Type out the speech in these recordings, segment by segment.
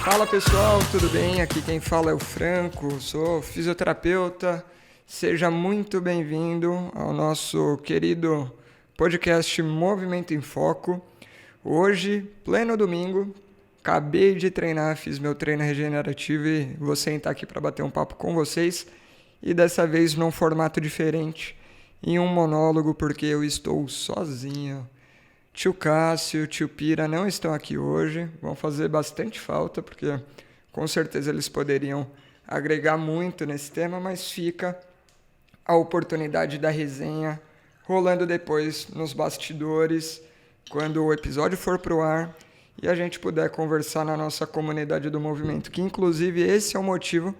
Fala pessoal, tudo bem? Aqui quem fala é o Franco, sou fisioterapeuta. Seja muito bem-vindo ao nosso querido podcast Movimento em Foco. Hoje, pleno domingo, acabei de treinar, fiz meu treino regenerativo e vou sentar aqui para bater um papo com vocês. E dessa vez num formato diferente, em um monólogo, porque eu estou sozinho. Tio Cássio, tio Pira não estão aqui hoje, vão fazer bastante falta, porque com certeza eles poderiam agregar muito nesse tema, mas fica a oportunidade da resenha rolando depois nos bastidores, quando o episódio for pro ar e a gente puder conversar na nossa comunidade do movimento, que inclusive esse é o motivo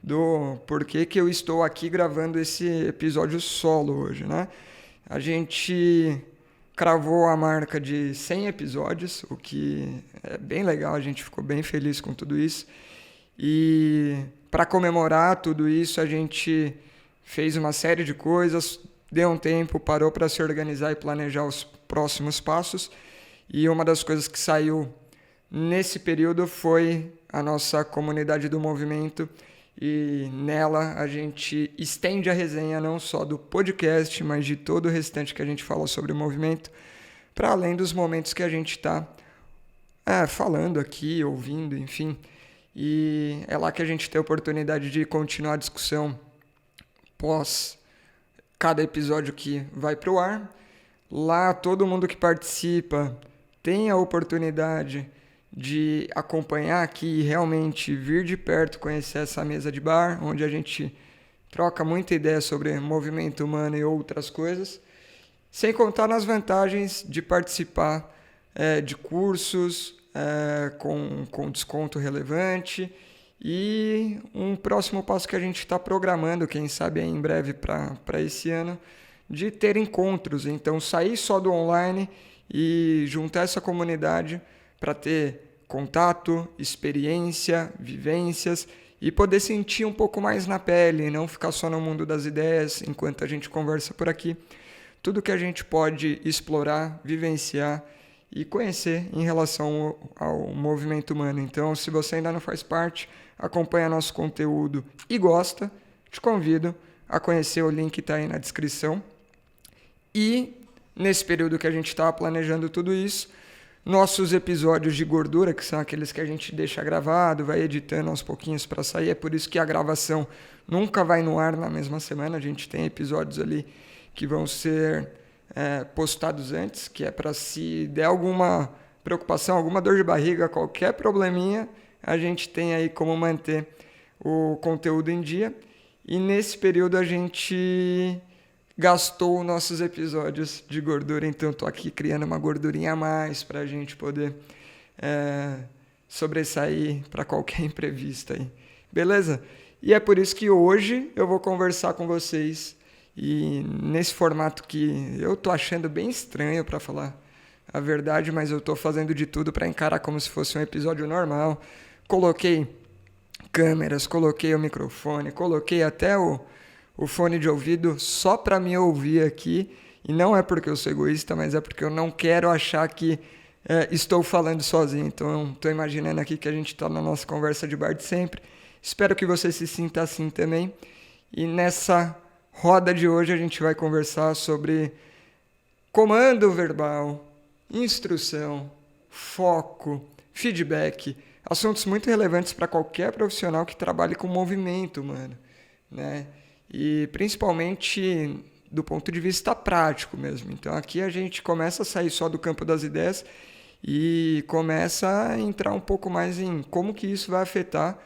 do porquê que eu estou aqui gravando esse episódio solo hoje, né? A gente cravou a marca de 100 episódios, o que é bem legal, a gente ficou bem feliz com tudo isso. E para comemorar tudo isso, a gente fez uma série de coisas, deu um tempo, parou para se organizar e planejar os próximos passos. E uma das coisas que saiu nesse período foi a nossa comunidade do movimento, e nela a gente estende a resenha não só do podcast, mas de todo o restante que a gente fala sobre o movimento, para além dos momentos que a gente está falando aqui, ouvindo, enfim. E é lá que a gente tem a oportunidade de continuar a discussão pós cada episódio que vai para o ar. Lá todo mundo que participa tem a oportunidade de acompanhar aqui e realmente vir de perto conhecer essa mesa de bar, onde a gente troca muita ideia sobre movimento humano e outras coisas, sem contar nas vantagens de participar de cursos com desconto relevante e um próximo passo que a gente está programando, quem sabe em breve para esse ano, de ter encontros. Então sair só do online e juntar essa comunidade para ter contato, experiência, vivências e poder sentir um pouco mais na pele, não ficar só no mundo das ideias enquanto a gente conversa por aqui. Tudo que a gente pode explorar, vivenciar e conhecer em relação ao movimento humano. Então, se você ainda não faz parte, acompanha nosso conteúdo e gosta, te convido a conhecer o link que está aí na descrição. E nesse período que a gente estava planejando tudo isso, nossos episódios de gordura, que são aqueles que a gente deixa gravado, vai editando aos pouquinhos para sair, é por isso que a gravação nunca vai no ar na mesma semana, a gente tem episódios ali que vão ser postados antes, que é para se der alguma preocupação, alguma dor de barriga, qualquer probleminha, a gente tem aí como manter o conteúdo em dia. E nesse período a gente gastou nossos episódios de gordura, então estou aqui criando uma gordurinha a mais para a gente poder sobressair para qualquer imprevisto aí, beleza? E é por isso que hoje eu vou conversar com vocês e nesse formato que eu tô achando bem estranho para falar a verdade, mas eu tô fazendo de tudo para encarar como se fosse um episódio normal. Coloquei câmeras, coloquei o microfone, coloquei até o fone de ouvido só para me ouvir aqui, e não é porque eu sou egoísta, mas é porque eu não quero achar que estou falando sozinho. Então estou imaginando aqui que a gente está na nossa conversa de bar de sempre. Espero que você se sinta assim também. E nessa roda de hoje a gente vai conversar sobre comando verbal, instrução, foco, feedback, assuntos muito relevantes para qualquer profissional que trabalhe com movimento humano, né? E principalmente do ponto de vista prático mesmo. Então aqui a gente começa a sair só do campo das ideias e começa a entrar um pouco mais em como que isso vai afetar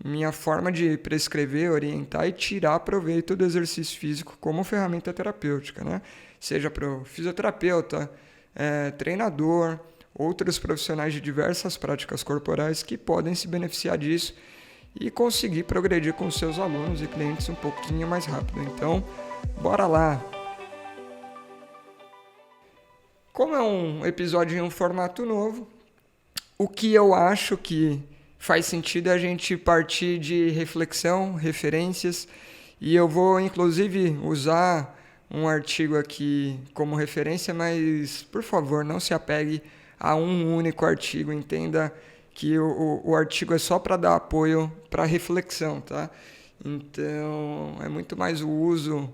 minha forma de prescrever, orientar e tirar proveito do exercício físico como ferramenta terapêutica, né? Seja para o fisioterapeuta, treinador, outros profissionais de diversas práticas corporais que podem se beneficiar disso e conseguir progredir com seus alunos e clientes um pouquinho mais rápido. Então, bora lá! Como é um episódio em um formato novo, o que eu acho que faz sentido a gente partir de reflexão, referências, e eu vou inclusive usar um artigo aqui como referência, mas por favor não se apegue a um único artigo, entenda que o artigo é só para dar apoio para reflexão, tá? Então, é muito mais o uso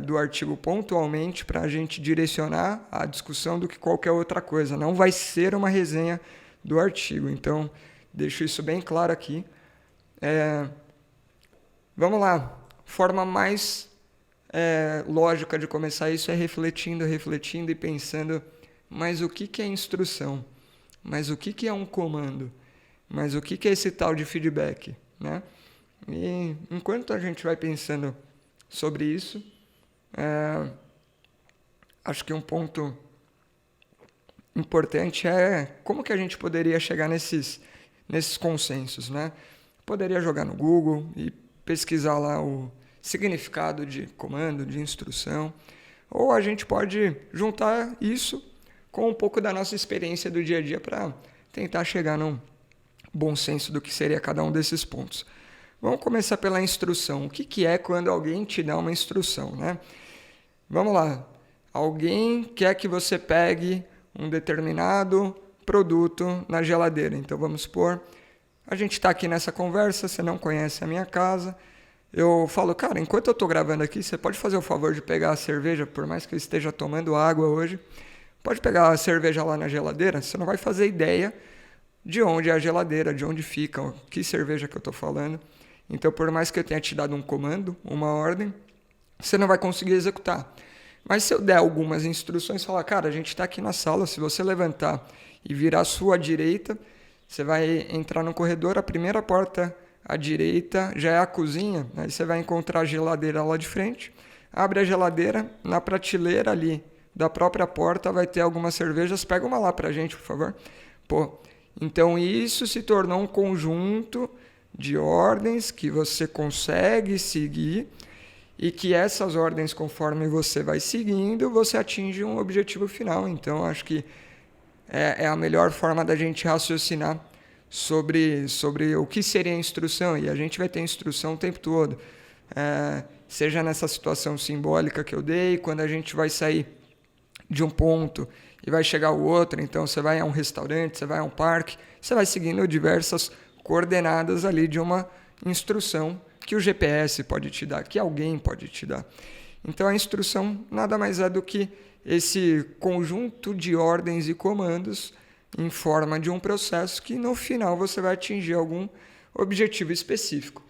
do artigo pontualmente para a gente direcionar a discussão do que qualquer outra coisa. Não vai ser uma resenha do artigo. Então, deixo isso bem claro aqui. Vamos lá. Forma mais lógica de começar isso é refletindo e pensando, mas o que é instrução? Mas o que é um comando? Mas o que é esse tal de feedback, né? E enquanto a gente vai pensando sobre isso, acho que um ponto importante é como que a gente poderia chegar nesses consensos, né? Poderia jogar no Google e pesquisar lá o significado de comando, de instrução, ou a gente pode juntar isso com um pouco da nossa experiência do dia a dia para tentar chegar num bom senso do que seria cada um desses pontos. Vamos começar pela instrução. O que é quando alguém te dá uma instrução, né? Vamos lá. Alguém quer que você pegue um determinado produto na geladeira. Então, vamos supor, a gente está aqui nessa conversa, você não conhece a minha casa. Eu falo, cara, enquanto eu estou gravando aqui, você pode fazer o favor de pegar a cerveja, por mais que eu esteja tomando água hoje, pode pegar a cerveja lá na geladeira? Você não vai fazer ideia de onde é a geladeira, de onde fica, que cerveja que eu estou falando. Então, por mais que eu tenha te dado um comando, uma ordem, você não vai conseguir executar. Mas se eu der algumas instruções, falar, cara, a gente está aqui na sala, se você levantar e virar à sua direita, você vai entrar no corredor, a primeira porta à direita já é a cozinha, aí você vai encontrar a geladeira lá de frente, abre a geladeira, na prateleira ali da própria porta vai ter algumas cervejas, pega uma lá pra gente, por favor. Então isso se tornou um conjunto de ordens que você consegue seguir e que essas ordens, conforme você vai seguindo, você atinge um objetivo final. Então, acho que é a melhor forma da gente raciocinar sobre o que seria a instrução. E a gente vai ter instrução o tempo todo. Seja nessa situação simbólica que eu dei, quando a gente vai sair de um ponto e vai chegar ao outro. Então, você vai a um restaurante, você vai a um parque, você vai seguindo diversas coordenadas ali de uma instrução que o GPS pode te dar, que alguém pode te dar. Então, a instrução nada mais é do que esse conjunto de ordens e comandos em forma de um processo que, no final, você vai atingir algum objetivo específico.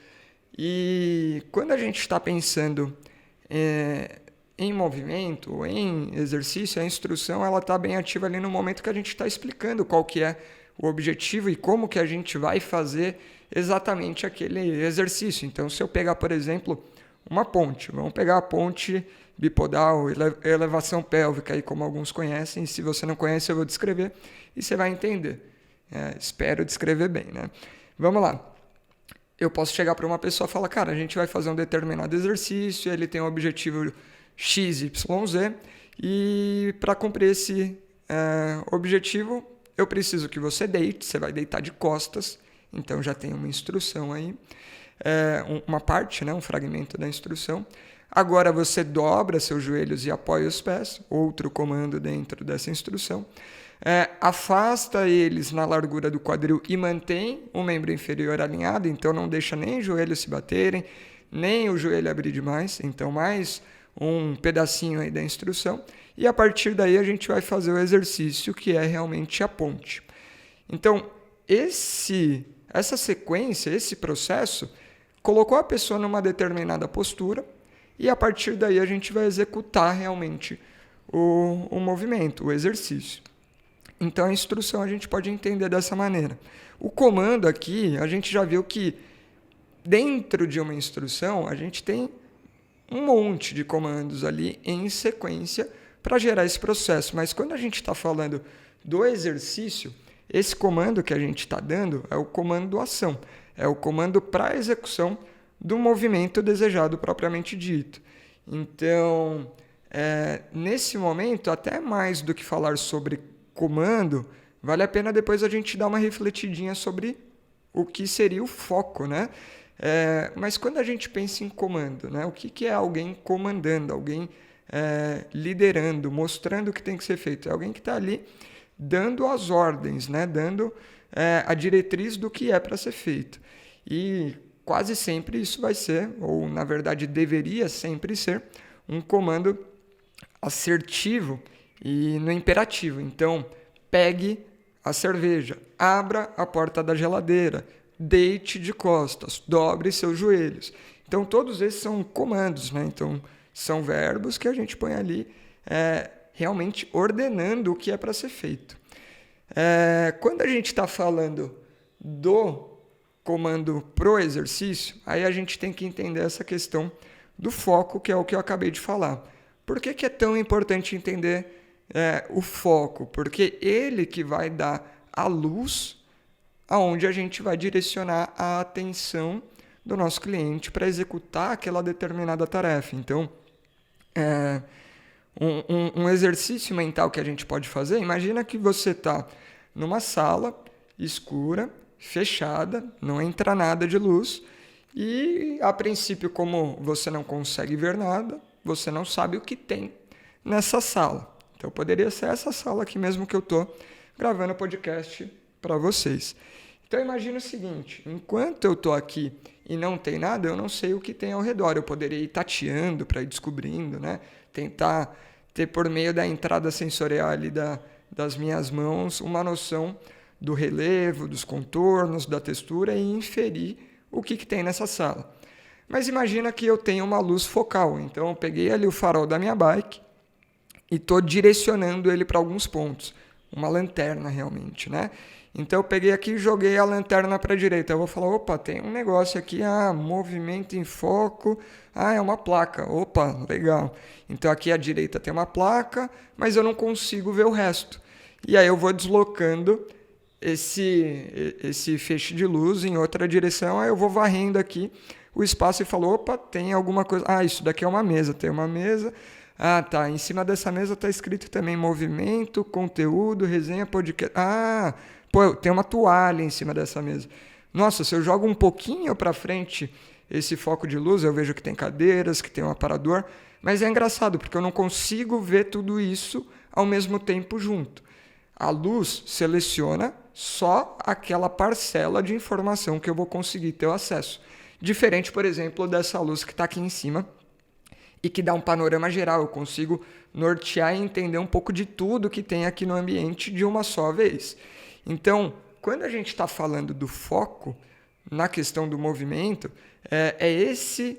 E quando a gente está pensando em movimento ou em exercício, a instrução ela está bem ativa ali no momento que a gente está explicando qual que é o objetivo e como que a gente vai fazer exatamente aquele exercício. Então, se eu pegar, por exemplo, uma ponte, vamos pegar a ponte bipodal, elevação pélvica, aí, como alguns conhecem, se você não conhece eu vou descrever e você vai entender. Espero descrever bem, né? Vamos lá. Eu posso chegar para uma pessoa e falar, cara, a gente vai fazer um determinado exercício, ele tem um objetivo X, Y, Z, e para cumprir esse objetivo, eu preciso que você deite, você vai deitar de costas, então já tem uma instrução aí, uma parte, né, um fragmento da instrução. Agora você dobra seus joelhos e apoia os pés, outro comando dentro dessa instrução. Afasta eles na largura do quadril e mantém o membro inferior alinhado, então não deixa nem os joelhos se baterem, nem o joelho abrir demais, então mais um pedacinho aí da instrução. E a partir daí a gente vai fazer o exercício que é realmente a ponte. Então, essa sequência, esse processo, colocou a pessoa numa determinada postura e a partir daí a gente vai executar realmente o movimento, o exercício. Então, a instrução a gente pode entender dessa maneira. O comando aqui, a gente já viu que dentro de uma instrução a gente tem um monte de comandos ali em sequência para gerar esse processo. Mas quando a gente está falando do exercício, esse comando que a gente está dando é o comando ação, é o comando para a execução do movimento desejado propriamente dito. Então, nesse momento, até mais do que falar sobre comando, vale a pena depois a gente dar uma refletidinha sobre o que seria o foco, né? Mas quando a gente pensa em comando, né? O que é alguém comandando, alguém liderando, mostrando o que tem que ser feito? É alguém que está ali dando as ordens, né? Dando a diretriz do que é para ser feito. E quase sempre isso vai ser, ou na verdade deveria sempre ser, um comando assertivo e no imperativo. Então, pegue a cerveja, abra a porta da geladeira, deite de costas, dobre seus joelhos. Então, todos esses são comandos, né? Então, são verbos que a gente põe ali realmente ordenando o que é para ser feito. Quando a gente está falando do comando pro exercício, aí a gente tem que entender essa questão do foco, que é o que eu acabei de falar. Por que é tão importante entender o foco? Porque ele que vai dar a luz aonde a gente vai direcionar a atenção do nosso cliente para executar aquela determinada tarefa. Então, um exercício mental que a gente pode fazer, imagina que você está numa sala escura, fechada, não entra nada de luz e, a princípio, como você não consegue ver nada, você não sabe o que tem nessa sala. Então, poderia ser essa sala aqui mesmo que eu estou gravando o podcast para vocês. Então, imagine o seguinte, enquanto eu estou aqui e não tem nada, eu não sei o que tem ao redor. Eu poderia ir tateando para ir descobrindo, né? Tentar ter, por meio da entrada sensorial ali das minhas mãos, uma noção do relevo, dos contornos, da textura e inferir o que tem nessa sala. Mas imagina que eu tenho uma luz focal. Então, eu peguei ali o farol da minha bike e estou direcionando ele para alguns pontos. Uma lanterna, realmente, né? Então, eu peguei aqui e joguei a lanterna para a direita. Eu vou falar, opa, tem um negócio aqui, movimento em foco. É uma placa. Opa, legal. Então, aqui à direita tem uma placa, mas eu não consigo ver o resto. E aí eu vou deslocando esse feixe de luz em outra direção. Aí eu vou varrendo aqui o espaço e falo, opa, tem alguma coisa. Isso daqui é uma mesa. Tem uma mesa. Tá. Em cima dessa mesa está escrito também movimento, conteúdo, resenha, podcast. Tem uma toalha em cima dessa mesa. Nossa, se eu jogo um pouquinho para frente esse foco de luz, eu vejo que tem cadeiras, que tem um aparador. Mas é engraçado, porque eu não consigo ver tudo isso ao mesmo tempo junto. A luz seleciona só aquela parcela de informação que eu vou conseguir ter o acesso. Diferente, por exemplo, dessa luz que está aqui em cima e que dá um panorama geral. Eu consigo nortear e entender um pouco de tudo que tem aqui no ambiente de uma só vez. Então, quando a gente está falando do foco na questão do movimento, é esse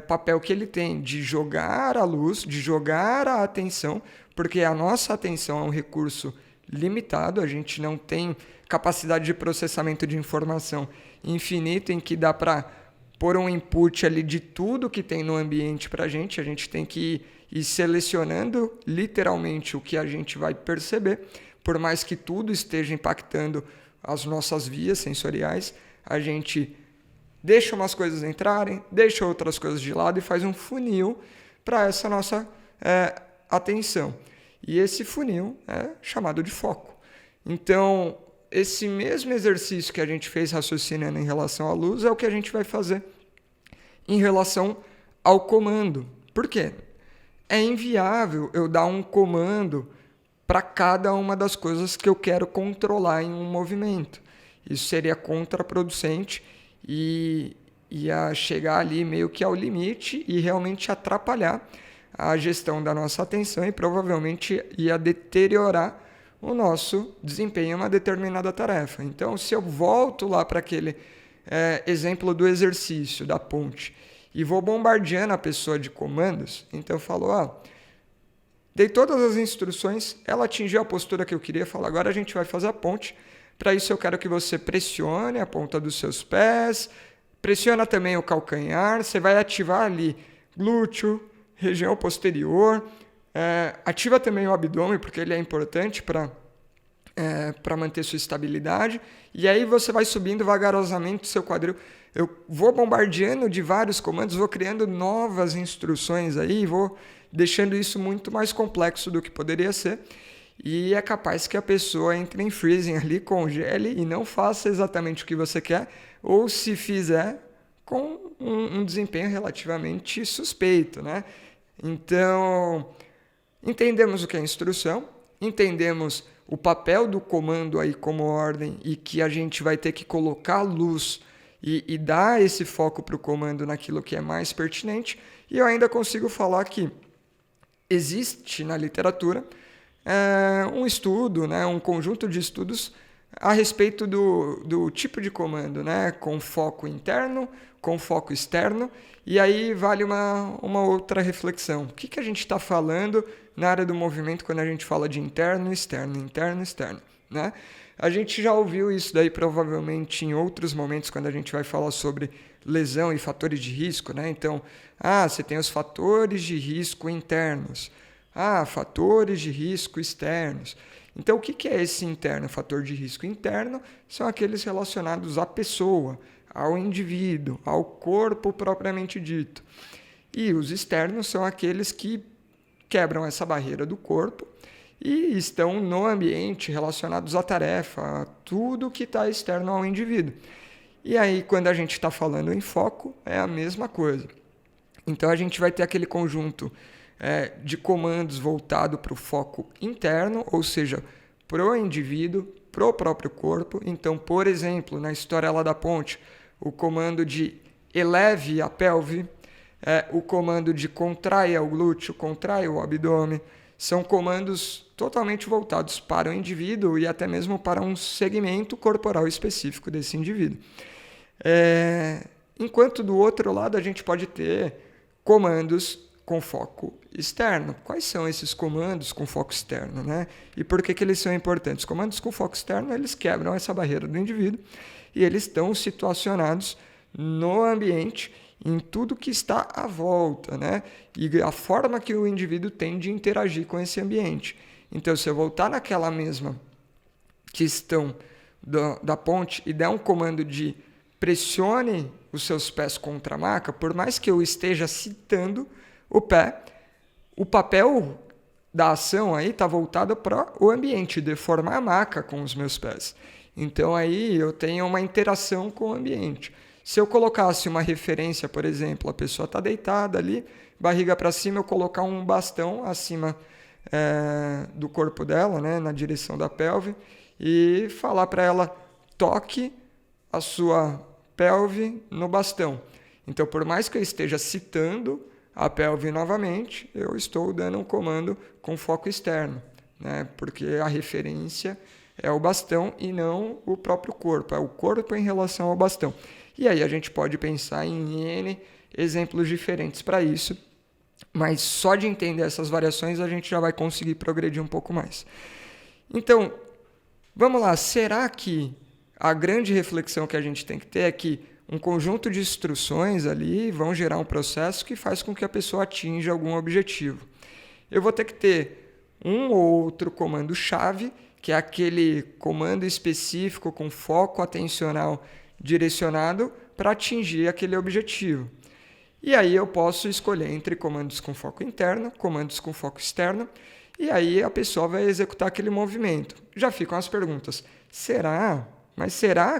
papel que ele tem de jogar a luz, de jogar a atenção, porque a nossa atenção é um recurso limitado, a gente não tem capacidade de processamento de informação infinita em que dá para pôr um input ali de tudo que tem no ambiente para a gente tem que ir selecionando literalmente o que a gente vai perceber, por mais que tudo esteja impactando as nossas vias sensoriais, a gente deixa umas coisas entrarem, deixa outras coisas de lado e faz um funil para essa nossa atenção. E esse funil é chamado de foco. Então, esse mesmo exercício que a gente fez raciocinando em relação à luz é o que a gente vai fazer em relação ao comando. Por quê? É inviável eu dar um comando para cada uma das coisas que eu quero controlar em um movimento. Isso seria contraproducente e ia chegar ali meio que ao limite e realmente atrapalhar a gestão da nossa atenção e provavelmente ia deteriorar o nosso desempenho em uma determinada tarefa. Então, se eu volto lá para aquele exemplo do exercício, da ponte, e vou bombardeando a pessoa de comandos, então eu falo, dei todas as instruções, ela atingiu a postura que eu queria, falo, agora a gente vai fazer a ponte. Para isso eu quero que você pressione a ponta dos seus pés, pressiona também o calcanhar, você vai ativar ali glúteo, região posterior, ativa também o abdômen, porque ele é importante para manter sua estabilidade, e aí você vai subindo vagarosamente o seu quadril. Eu vou bombardeando de vários comandos, vou criando novas instruções aí, vou deixando isso muito mais complexo do que poderia ser, e é capaz que a pessoa entre em freezing ali, congele e não faça exatamente o que você quer, ou se fizer com um desempenho relativamente suspeito, né? Então, entendemos o que é instrução, entendemos o papel do comando aí como ordem e que a gente vai ter que colocar luz e dar esse foco para o comando naquilo que é mais pertinente. E eu ainda consigo falar que existe na literatura um estudo, né, um conjunto de estudos a respeito do tipo de comando, né, com foco interno, com foco externo, e aí vale uma outra reflexão. O que a gente está falando na área do movimento quando a gente fala de interno e externo, né? A gente já ouviu isso daí provavelmente em outros momentos quando a gente vai falar sobre lesão e fatores de risco, né? Então, você tem os fatores de risco internos, fatores de risco externos. Então, o que é esse interno? Fator de risco interno são aqueles relacionados à pessoa, ao indivíduo, ao corpo propriamente dito. E os externos são aqueles que quebram essa barreira do corpo e estão no ambiente relacionados à tarefa, a tudo que está externo ao indivíduo. E aí, quando a gente está falando em foco, é a mesma coisa. Então, a gente vai ter aquele conjunto de comandos voltado para o foco interno, ou seja, para o indivíduo, para o próprio corpo. Então, por exemplo, na história lá da ponte, o comando de eleve a pelve, o comando de contraia o glúteo, contraia o abdômen, são comandos totalmente voltados para o indivíduo e até mesmo para um segmento corporal específico desse indivíduo. Enquanto do outro lado a gente pode ter comandos com foco externo. Quais são esses comandos com foco externo, né? E por que eles são importantes? Comandos com foco externo, eles quebram essa barreira do indivíduo e eles estão situacionados no ambiente, em tudo que está à volta, né? E a forma que o indivíduo tem de interagir com esse ambiente. Então, se eu voltar naquela mesma questão da ponte e der um comando de pressione os seus pés contra a maca, por mais que eu esteja citando o pé, o papel da ação aí está voltado para o ambiente, deformar a maca com os meus pés. Então aí eu tenho uma interação com o ambiente. Se eu colocasse uma referência, por exemplo, a pessoa está deitada ali, barriga para cima, eu colocar um bastão acima do corpo dela, né, na direção da pelve, e falar para ela, toque a sua pelve no bastão. Então, por mais que eu esteja citando a pelve novamente, eu estou dando um comando com foco externo, né, porque a referência é o bastão e não o próprio corpo, é o corpo em relação ao bastão. E aí a gente pode pensar em N exemplos diferentes para isso, mas só de entender essas variações a gente já vai conseguir progredir um pouco mais. Então, vamos lá, será que a grande reflexão que a gente tem que ter é que um conjunto de instruções ali vão gerar um processo que faz com que a pessoa atinja algum objetivo? Eu vou ter que ter um ou outro comando-chave, que é aquele comando específico com foco atencional direcionado para atingir aquele objetivo. E aí eu posso escolher entre comandos com foco interno, comandos com foco externo, e aí a pessoa vai executar aquele movimento. Já ficam as perguntas, será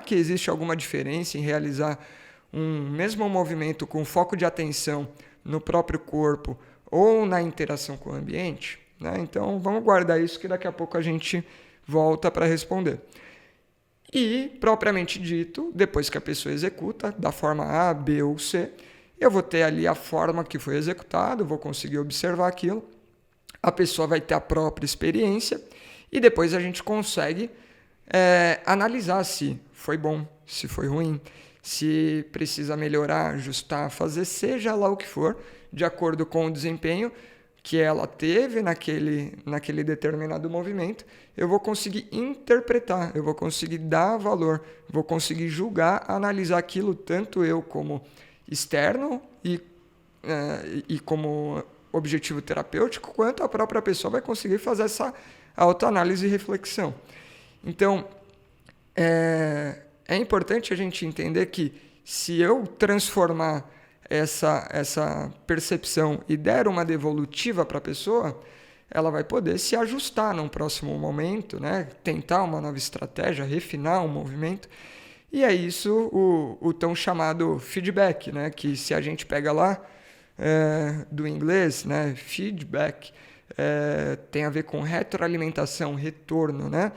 que existe alguma diferença em realizar um mesmo movimento com foco de atenção no próprio corpo ou na interação com o ambiente? Né? Então vamos guardar isso que daqui a pouco a gente volta para responder. E, propriamente dito, depois que a pessoa executa, da forma A, B ou C, eu vou ter ali a forma que foi executado, vou conseguir observar aquilo, a pessoa vai ter a própria experiência e depois a gente consegue analisar se foi bom, se foi ruim, se precisa melhorar, ajustar, fazer seja lá o que for, de acordo com o desempenho que ela teve naquele determinado movimento, eu vou conseguir interpretar, eu vou conseguir dar valor, vou conseguir julgar, analisar aquilo, tanto eu como externo e como objetivo terapêutico, quanto a própria pessoa vai conseguir fazer essa autoanálise e reflexão. Então, é importante a gente entender que se eu transformar essa percepção e der uma devolutiva para a pessoa, ela vai poder se ajustar num próximo momento, né? Tentar uma nova estratégia, refinar um movimento. E é isso o tão chamado feedback, né? Que se a gente pega lá do inglês, né? Feedback, tem a ver com retroalimentação, retorno, né?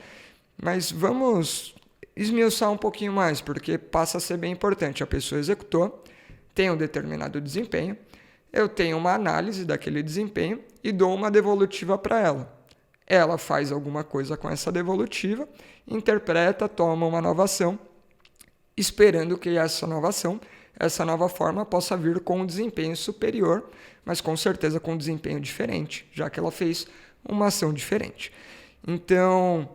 Mas vamos esmiuçar um pouquinho mais, porque passa a ser bem importante. A pessoa executou, tem um determinado desempenho, eu tenho uma análise daquele desempenho e dou uma devolutiva para ela. Ela faz alguma coisa com essa devolutiva, interpreta, toma uma nova ação, esperando que essa nova ação, essa nova forma possa vir com um desempenho superior, mas com certeza com um desempenho diferente, já que ela fez uma ação diferente. Então,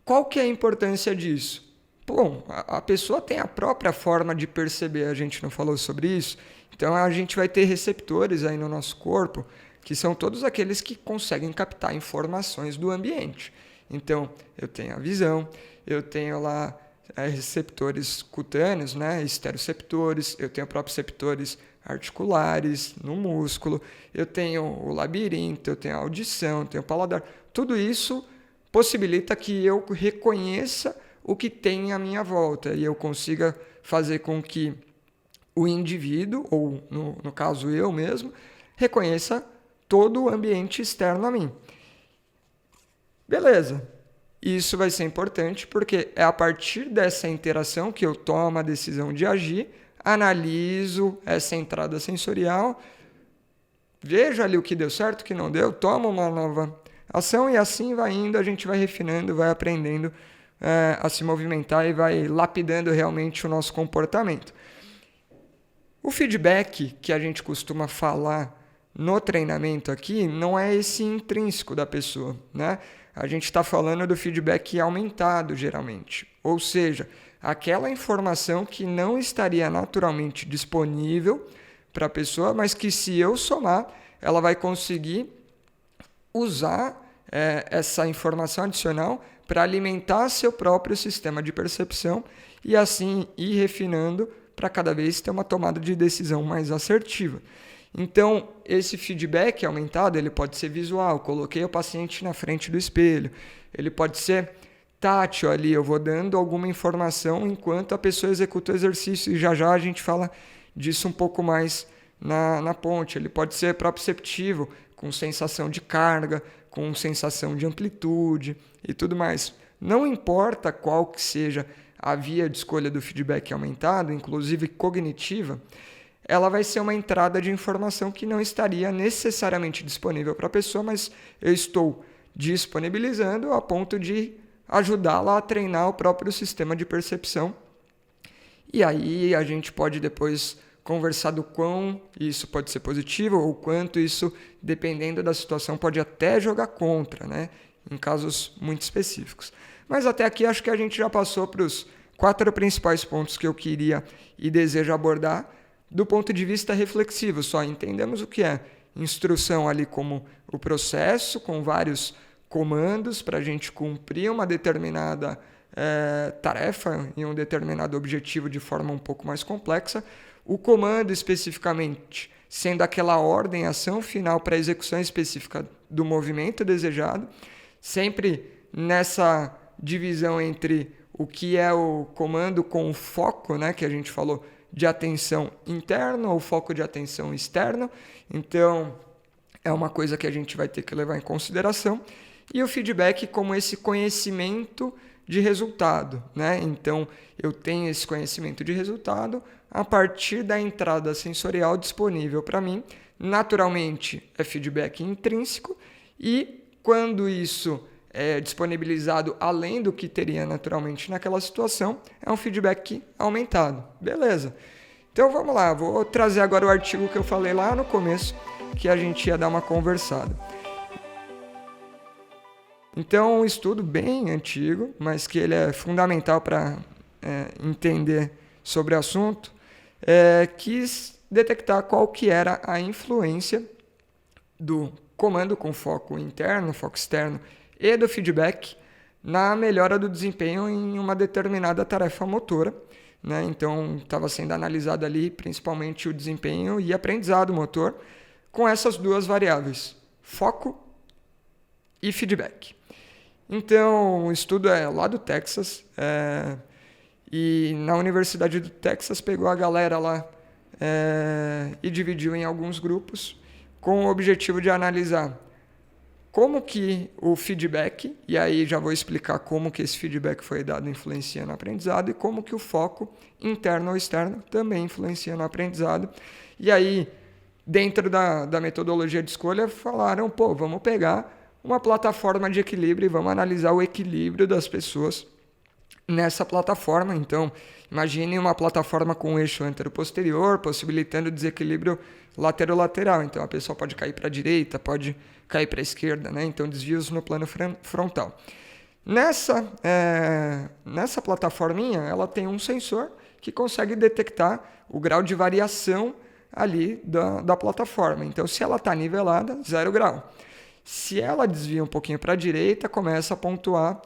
qual que é a importância disso? Bom, a pessoa tem a própria forma de perceber, a gente não falou sobre isso, então a gente vai ter receptores aí no nosso corpo, que são todos aqueles que conseguem captar informações do ambiente. Então, eu tenho a visão, eu tenho lá receptores cutâneos, né, esteroceptores, eu tenho proprioceptores articulares no músculo, eu tenho o labirinto, eu tenho a audição, eu tenho o paladar. Tudo isso possibilita que eu reconheça o que tem à minha volta e eu consiga fazer com que o indivíduo, ou no caso eu mesmo, reconheça todo o ambiente externo a mim. Beleza. Isso vai ser importante porque é a partir dessa interação que eu tomo a decisão de agir, analiso essa entrada sensorial, vejo ali o que deu certo, o que não deu, tomo uma nova ação e assim vai indo, a gente vai refinando, vai aprendendo a se movimentar e vai lapidando realmente o nosso comportamento. O feedback que a gente costuma falar no treinamento aqui não é esse intrínseco da pessoa, né? A gente está falando do feedback aumentado, geralmente. Ou seja, aquela informação que não estaria naturalmente disponível para a pessoa, mas que se eu somar, ela vai conseguir usar essa informação adicional para alimentar seu próprio sistema de percepção e assim ir refinando para cada vez ter uma tomada de decisão mais assertiva. Então, esse feedback aumentado, ele pode ser visual, coloquei o paciente na frente do espelho, ele pode ser tátil ali, eu vou dando alguma informação enquanto a pessoa executa o exercício e já a gente fala disso um pouco mais na ponte. Ele pode ser proprioceptivo, com sensação de carga, com sensação de amplitude e tudo mais. Não importa qual que seja a via de escolha do feedback aumentado, inclusive cognitiva, ela vai ser uma entrada de informação que não estaria necessariamente disponível para a pessoa, mas eu estou disponibilizando a ponto de ajudá-la a treinar o próprio sistema de percepção. E aí a gente pode depois conversar do quão isso pode ser positivo ou quanto isso, dependendo da situação, pode até jogar contra, né? Em casos muito específicos. Mas até aqui acho que a gente já passou para os 4 principais pontos que eu queria e desejo abordar do ponto de vista reflexivo. Só entendemos o que é instrução ali como o processo, com vários comandos para a gente cumprir uma determinada tarefa e um determinado objetivo de forma um pouco mais complexa. O comando especificamente sendo aquela ordem, ação final para a execução específica do movimento desejado, sempre nessa divisão entre o que é o comando com o foco, né, que a gente falou, de atenção interna ou foco de atenção externa. Então, é uma coisa que a gente vai ter que levar em consideração. E o feedback como esse conhecimento de resultado, né? Então, eu tenho esse conhecimento de resultado a partir da entrada sensorial disponível para mim. Naturalmente, é feedback intrínseco e quando isso é disponibilizado além do que teria naturalmente naquela situação, é um feedback aumentado. Beleza. Então vamos lá, vou trazer agora o artigo que eu falei lá no começo, que a gente ia dar uma conversada. Então, um estudo bem antigo, mas que ele é fundamental para entender sobre o assunto, quis detectar qual que era a influência do comando com foco interno, foco externo, e do feedback na melhora do desempenho em uma determinada tarefa motora, né? Então, estava sendo analisado ali principalmente o desempenho e aprendizado motor com essas duas variáveis, foco e feedback. Então, o estudo é lá do Texas e na Universidade do Texas pegou a galera lá e dividiu em alguns grupos com o objetivo de analisar como que o feedback, e aí já vou explicar como que esse feedback foi dado influencia no aprendizado e como que o foco interno ou externo também influencia no aprendizado. E aí, dentro da metodologia de escolha, falaram, vamos pegar uma plataforma de equilíbrio e vamos analisar o equilíbrio das pessoas nessa plataforma. Então, imagine uma plataforma com um eixo antero-posterior, possibilitando desequilíbrio lateral-lateral. Então, a pessoa pode cair para a direita, pode cair para a esquerda, né? Então, desvios no plano frontal. Nessa plataforminha, ela tem um sensor que consegue detectar o grau de variação ali da plataforma. Então, se ela está nivelada, 0 grau. Se ela desvia um pouquinho para a direita, começa a pontuar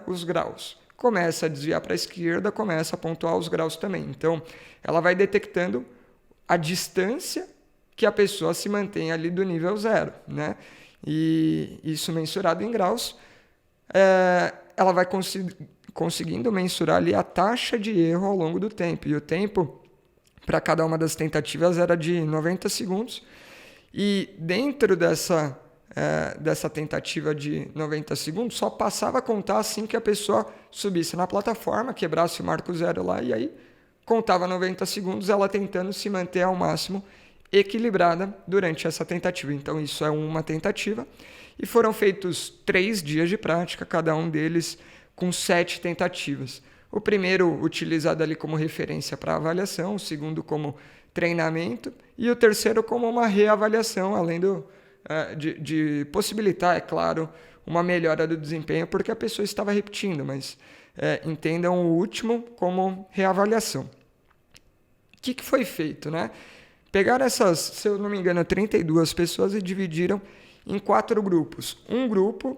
os graus. Começa a desviar para a esquerda, começa a pontuar os graus também. Então, ela vai detectando a distância que a pessoa se mantém ali do nível 0, né? E isso mensurado em graus, ela vai conseguindo mensurar ali a taxa de erro ao longo do tempo. E o tempo para cada uma das tentativas era de 90 segundos. E dentro dessa tentativa de 90 segundos, só passava a contar assim que a pessoa subisse na plataforma, quebrasse o marco 0 lá, e aí contava 90 segundos, ela tentando se manter ao máximo equilibrada durante essa tentativa. Então, isso é uma tentativa. E foram feitos 3 dias de prática, cada um deles com 7 tentativas. O primeiro utilizado ali como referência para avaliação, o segundo como treinamento e o terceiro como uma reavaliação, além de possibilitar, é claro, uma melhora do desempenho, porque a pessoa estava repetindo, mas entendam o último como reavaliação. O que foi feito, né? Pegaram essas, se eu não me engano, 32 pessoas e dividiram em 4 grupos. Um grupo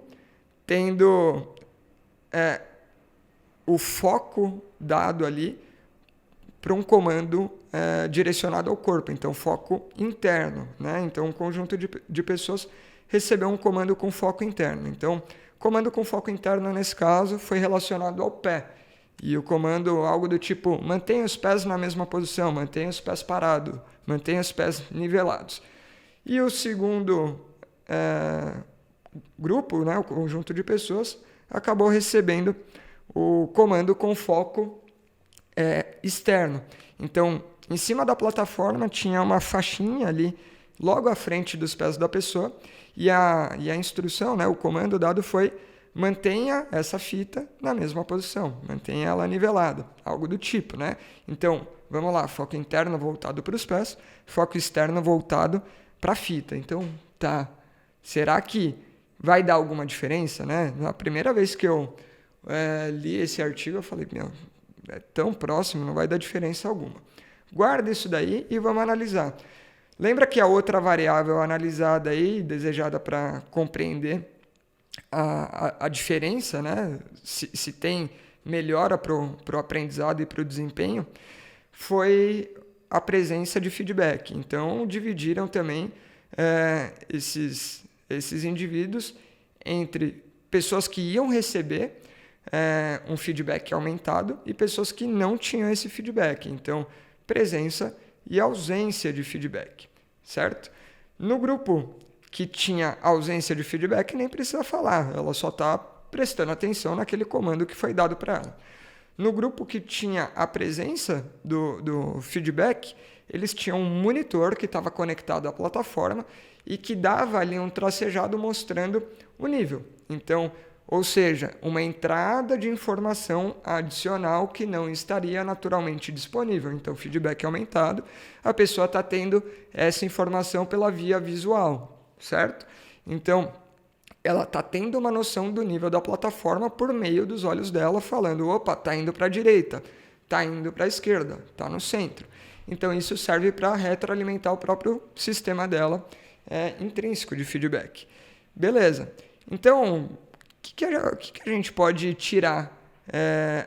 tendo o foco dado ali para um comando direcionado ao corpo, então foco interno, né? Então um conjunto de pessoas recebeu um comando com foco interno. Então, comando com foco interno nesse caso foi relacionado ao pé. E o comando algo do tipo, mantenha os pés na mesma posição, mantenha os pés parados, mantenha os pés nivelados. E o segundo grupo, né, o conjunto de pessoas, acabou recebendo o comando com foco externo. Então, em cima da plataforma tinha uma faixinha ali, logo à frente dos pés da pessoa, e a instrução, né, o comando dado foi mantenha essa fita na mesma posição, mantenha ela nivelada, algo do tipo, né? Então, vamos lá, foco interno voltado para os pés, foco externo voltado para a fita. Então, será que vai dar alguma diferença, né? Na primeira vez que eu li esse artigo, eu falei, é tão próximo, não vai dar diferença alguma. Guarda isso daí e vamos analisar. Lembra que a outra variável analisada aí, desejada para compreender a diferença, né? Se tem melhora para o aprendizado e para o desempenho, foi a presença de feedback. Então, dividiram também esses indivíduos entre pessoas que iam receber um feedback aumentado e pessoas que não tinham esse feedback. Então, presença e ausência de feedback, certo? No grupo que tinha ausência de feedback, nem precisa falar, ela só está prestando atenção naquele comando que foi dado para ela. No grupo que tinha a presença do feedback, eles tinham um monitor que estava conectado à plataforma e que dava ali um tracejado mostrando o nível. Então, ou seja, uma entrada de informação adicional que não estaria naturalmente disponível. Então, feedback aumentado, a pessoa está tendo essa informação pela via visual, certo? Então, ela está tendo uma noção do nível da plataforma por meio dos olhos dela, falando, opa, está indo para a direita, está indo para a esquerda, está no centro. Então, isso serve para retroalimentar o próprio sistema dela intrínseco de feedback. Beleza. Então, o que a gente pode tirar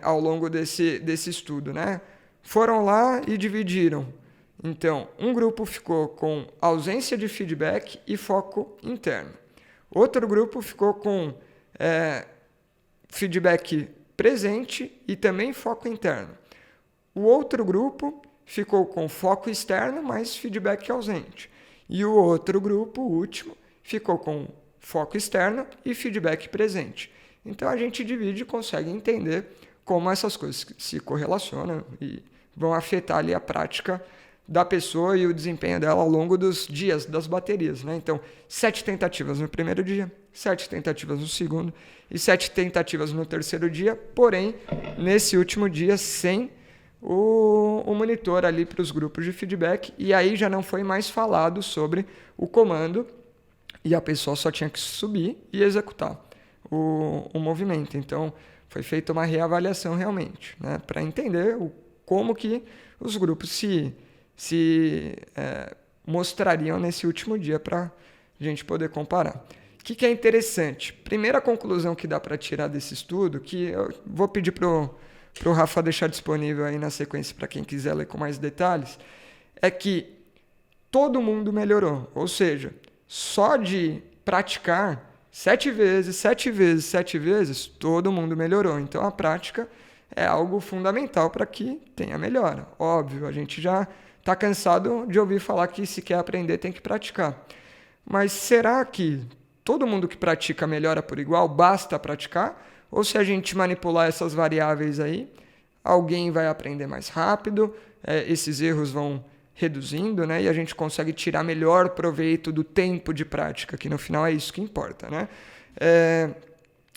ao longo desse estudo, né? Foram lá e dividiram. Então, um grupo ficou com ausência de feedback e foco interno. Outro grupo ficou com feedback presente e também foco interno. O outro grupo ficou com foco externo, mas feedback ausente. E o outro grupo, o último, ficou com foco externo e feedback presente. Então a gente divide e consegue entender como essas coisas se correlacionam e vão afetar ali a prática da pessoa e o desempenho dela ao longo dos dias das baterias, né? Então, 7 tentativas no primeiro dia, 7 tentativas no segundo e 7 tentativas no terceiro dia, porém, nesse último dia, sem o monitor ali para os grupos de feedback, e aí já não foi mais falado sobre o comando e a pessoa só tinha que subir e executar o movimento. Então, foi feita uma reavaliação realmente, né, para entender como que os grupos se mostrariam nesse último dia para a gente poder comparar. O que é interessante? Primeira conclusão que dá para tirar desse estudo, que eu vou pedir para o Rafa deixar disponível aí na sequência para quem quiser ler com mais detalhes, é que todo mundo melhorou. Ou seja, só de praticar 7 vezes, 7 vezes, 7 vezes, todo mundo melhorou. Então a prática é algo fundamental para que tenha melhora. Óbvio, a gente já está cansado de ouvir falar que se quer aprender tem que praticar. Mas será que todo mundo que pratica melhora por igual? Basta praticar? Ou se a gente manipular essas variáveis aí, alguém vai aprender mais rápido, esses erros vão reduzindo, né? E a gente consegue tirar melhor proveito do tempo de prática, que no final é isso que importa, né?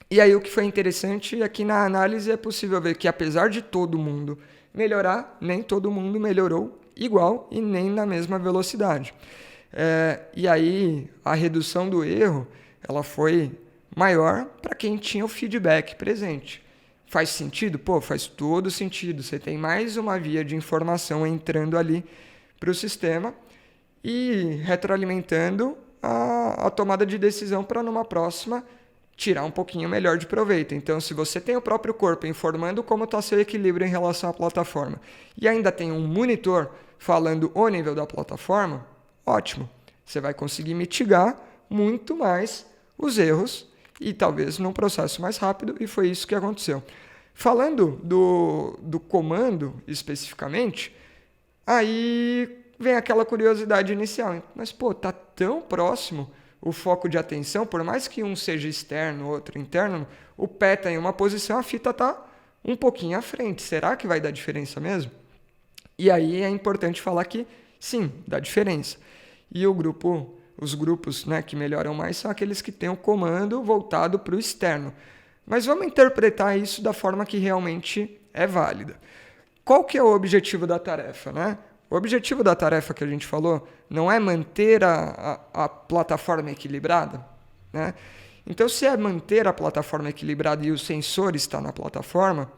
E aí o que foi interessante é que na análise é possível ver que apesar de todo mundo melhorar, nem todo mundo melhorou igual e nem na mesma velocidade. E aí a redução do erro ela foi maior para quem tinha o feedback presente. Faz sentido? Pô, faz todo sentido. Você tem mais uma via de informação entrando ali para o sistema e retroalimentando a tomada de decisão para numa próxima tirar um pouquinho melhor de proveito. Então, se você tem o próprio corpo informando como está seu equilíbrio em relação à plataforma e ainda tem um monitor falando o nível da plataforma, ótimo. Você vai conseguir mitigar muito mais os erros e talvez num processo mais rápido, e foi isso que aconteceu. Falando do comando especificamente, aí vem aquela curiosidade inicial. Mas, pô, tá tão próximo o foco de atenção, por mais que um seja externo, outro interno, o pé está em uma posição, a fita está um pouquinho à frente. Será que vai dar diferença mesmo? E aí é importante falar que, sim, dá diferença. E os grupos, né, que melhoram mais são aqueles que têm o comando voltado para o externo. Mas vamos interpretar isso da forma que realmente é válida. Qual que é o objetivo da tarefa, né? O objetivo da tarefa que a gente falou não é manter a plataforma equilibrada, né? Então, se é manter a plataforma equilibrada e o sensor está na plataforma,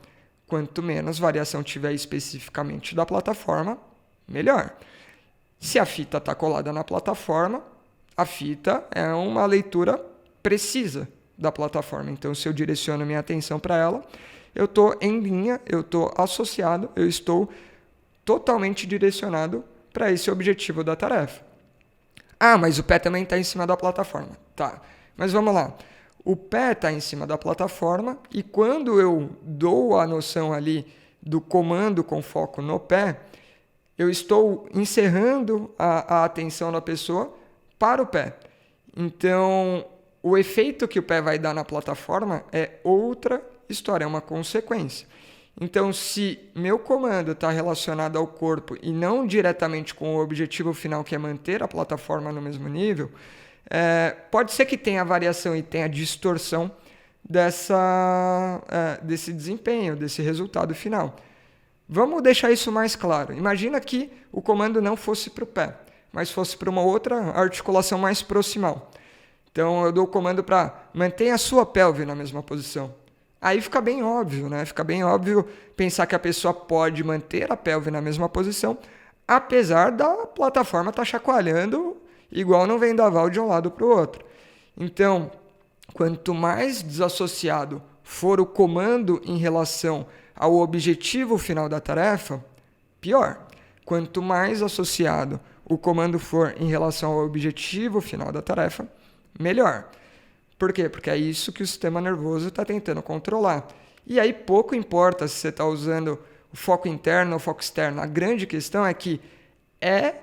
quanto menos variação tiver especificamente da plataforma, melhor. Se a fita está colada na plataforma, a fita é uma leitura precisa da plataforma. Então, se eu direciono minha atenção para ela, eu estou em linha, eu estou associado, eu estou totalmente direcionado para esse objetivo da tarefa. Ah, mas o pé também está em cima da plataforma. Tá, mas vamos lá. O pé está em cima da plataforma e quando eu dou a noção ali do comando com foco no pé, eu estou encerrando a atenção da pessoa para o pé. Então, o efeito que o pé vai dar na plataforma é outra história, é uma consequência. Então, se meu comando está relacionado ao corpo e não diretamente com o objetivo final, que é manter a plataforma no mesmo nível, pode ser que tenha variação e tenha distorção desse desempenho, desse resultado final. Vamos deixar isso mais claro. Imagina que o comando não fosse para o pé, mas fosse para uma outra articulação mais proximal. Então, eu dou o comando para manter a sua pelve na mesma posição. Aí fica bem óbvio, né? Fica bem óbvio pensar que a pessoa pode manter a pelve na mesma posição, apesar da plataforma estar chacoalhando igual no vendaval de um lado para o outro. Então, quanto mais desassociado for o comando em relação ao objetivo final da tarefa, pior. Quanto mais associado o comando for em relação ao objetivo final da tarefa, melhor. Por quê? Porque é isso que o sistema nervoso está tentando controlar. E aí pouco importa se você está usando o foco interno ou o foco externo. A grande questão é que é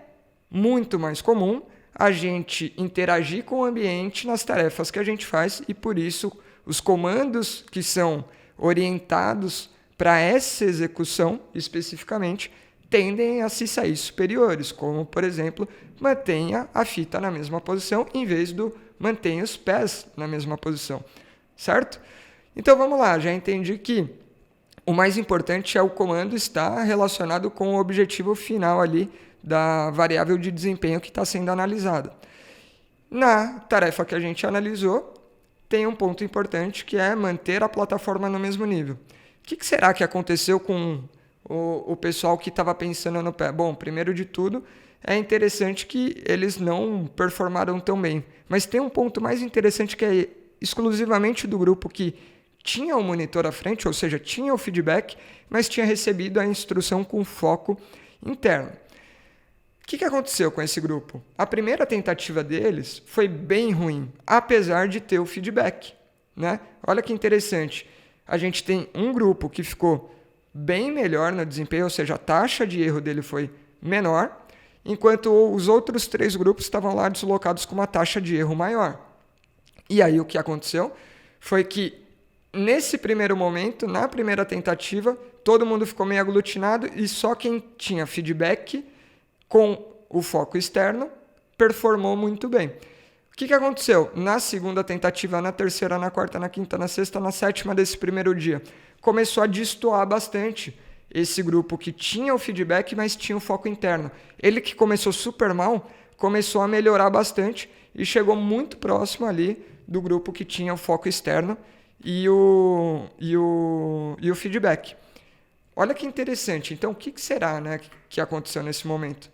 muito mais comum a gente interagir com o ambiente nas tarefas que a gente faz e, por isso, os comandos que são orientados para essa execução, especificamente, tendem a se sair superiores, como, por exemplo, mantenha a fita na mesma posição em vez do mantenha os pés na mesma posição, certo? Então, vamos lá, já entendi que o mais importante é o comando estar relacionado com o objetivo final ali da variável de desempenho que está sendo analisada. Na tarefa que a gente analisou, tem um ponto importante que é manter a plataforma no mesmo nível. O que será que aconteceu com o pessoal que estava pensando no pé? Bom, primeiro de tudo, é interessante que eles não performaram tão bem. Mas tem um ponto mais interessante que é exclusivamente do grupo que tinha o monitor à frente, ou seja, tinha o feedback, mas tinha recebido a instrução com foco interno. O que aconteceu com esse grupo? A primeira tentativa deles foi bem ruim, apesar de ter o feedback, né? Olha que interessante. A gente tem um grupo que ficou bem melhor no desempenho, ou seja, a taxa de erro dele foi menor, enquanto os outros 3 grupos estavam lá deslocados com uma taxa de erro maior. E aí o que aconteceu foi que, nesse primeiro momento, na primeira tentativa, todo mundo ficou meio aglutinado e só quem tinha feedback com o foco externo performou muito bem. O que aconteceu? Na segunda tentativa, na terceira, na quarta, na quinta, na sexta, na sétima desse primeiro dia, começou a destoar bastante esse grupo que tinha o feedback, mas tinha o foco interno. Ele que começou super mal, começou a melhorar bastante e chegou muito próximo ali do grupo que tinha o foco externo e o feedback. Olha que interessante. Então, o que será, né, que aconteceu nesse momento?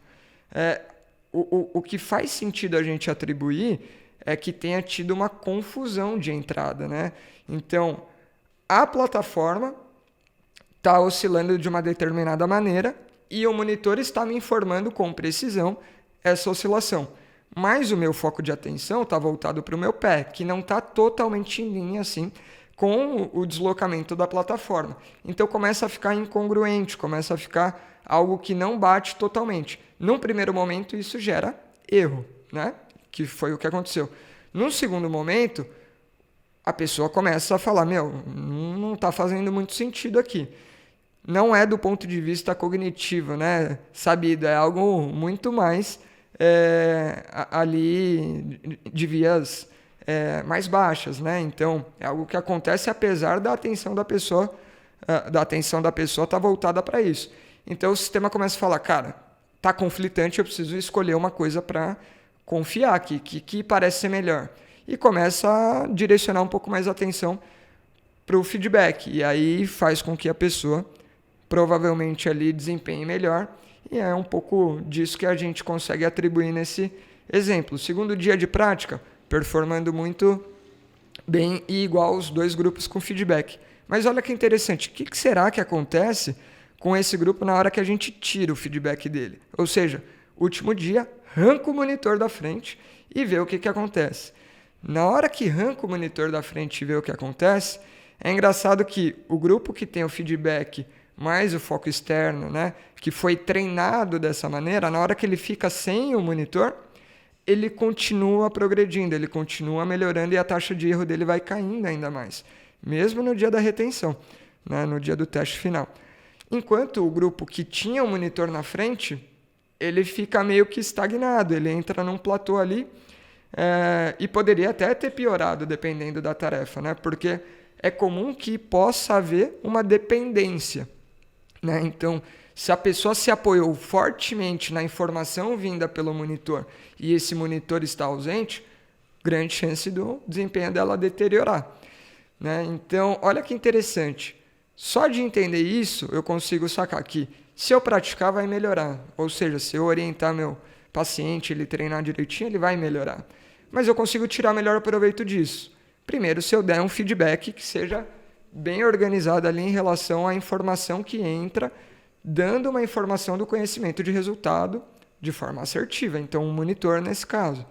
O que faz sentido a gente atribuir é que tenha tido uma confusão de entrada, né? Então, a plataforma está oscilando de uma determinada maneira e o monitor está me informando com precisão essa oscilação. Mas o meu foco de atenção está voltado para o meu pé, que não está totalmente em linha assim com o deslocamento da plataforma. Então começa a ficar incongruente, começa a ficar algo que não bate totalmente. Num primeiro momento isso gera erro, né? Que foi o que aconteceu. Num segundo momento, a pessoa começa a falar, não está fazendo muito sentido aqui. Não é do ponto de vista cognitivo, né? Sabido, é algo muito mais ali de vias mais baixas, né? Então, é algo que acontece apesar da atenção da pessoa estar voltada para isso. Então, o sistema começa a falar, cara, tá conflitante, eu preciso escolher uma coisa para confiar aqui, que parece ser melhor. E começa a direcionar um pouco mais a atenção para o feedback. E aí faz com que a pessoa provavelmente ali desempenhe melhor. E é um pouco disso que a gente consegue atribuir nesse exemplo. Segundo dia de prática, performando muito bem e igual os 2 grupos com feedback. Mas olha que interessante, o que será que acontece com esse grupo na hora que a gente tira o feedback dele? Ou seja, último dia, arranca o monitor da frente e vê o que acontece. Na hora que arranca o monitor da frente e vê o que acontece, é engraçado que o grupo que tem o feedback mais o foco externo, né, que foi treinado dessa maneira, na hora que ele fica sem o monitor, ele continua progredindo, ele continua melhorando e a taxa de erro dele vai caindo ainda mais, mesmo no dia da retenção, né, no dia do teste final. Enquanto o grupo que tinha o monitor na frente, ele fica meio que estagnado, ele entra num platô ali e poderia até ter piorado dependendo da tarefa, né, porque é comum que possa haver uma dependência, né? Então, se a pessoa se apoiou fortemente na informação vinda pelo monitor e esse monitor está ausente, grande chance do desempenho dela deteriorar, né? Então, olha que interessante. Só de entender isso, eu consigo sacar que se eu praticar, vai melhorar. Ou seja, se eu orientar meu paciente, ele treinar direitinho, ele vai melhorar. Mas eu consigo tirar melhor proveito disso. Primeiro, se eu der um feedback que seja bem organizado ali em relação à informação que entra, dando uma informação do conhecimento de resultado de forma assertiva. Então, um monitor nesse caso.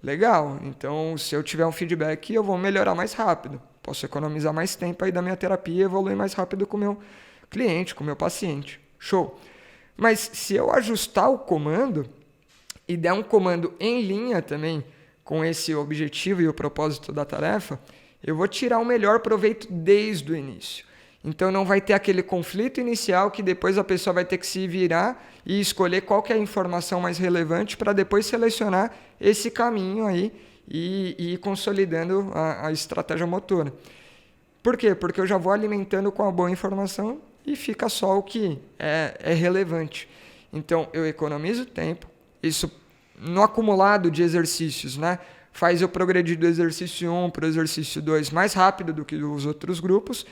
Legal. Então, se eu tiver um feedback, eu vou melhorar mais rápido. Posso economizar mais tempo aí da minha terapia e evoluir mais rápido com o meu cliente, com o meu paciente. Show. Mas se eu ajustar o comando, e der um comando em linha também com esse objetivo e o propósito da tarefa, eu vou tirar o melhor proveito desde o início. Então não vai ter aquele conflito inicial que depois a pessoa vai ter que se virar e escolher qual que é a informação mais relevante para depois selecionar esse caminho aí e ir consolidando a estratégia motora. Por quê? Porque eu já vou alimentando com a boa informação e fica só o que é relevante. Então eu economizo tempo, isso no acumulado de exercícios, né? Faz eu progredir do exercício 1 para o exercício 2 mais rápido do que os outros grupos.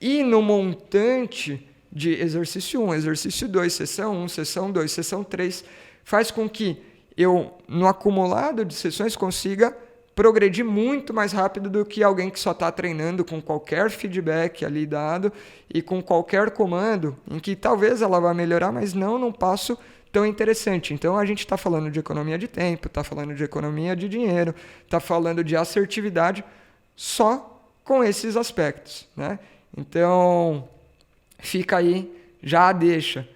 E no montante de exercício 1, exercício 2, sessão 1, sessão 2, sessão 3, faz com que eu, no acumulado de sessões, consiga progredir muito mais rápido do que alguém que só está treinando com qualquer feedback ali dado e com qualquer comando, em que talvez ela vá melhorar, mas não num passo tão interessante. Então a gente está falando de economia de tempo, está falando de economia de dinheiro, está falando de assertividade só com esses aspectos, né? Então, fica aí, já deixa.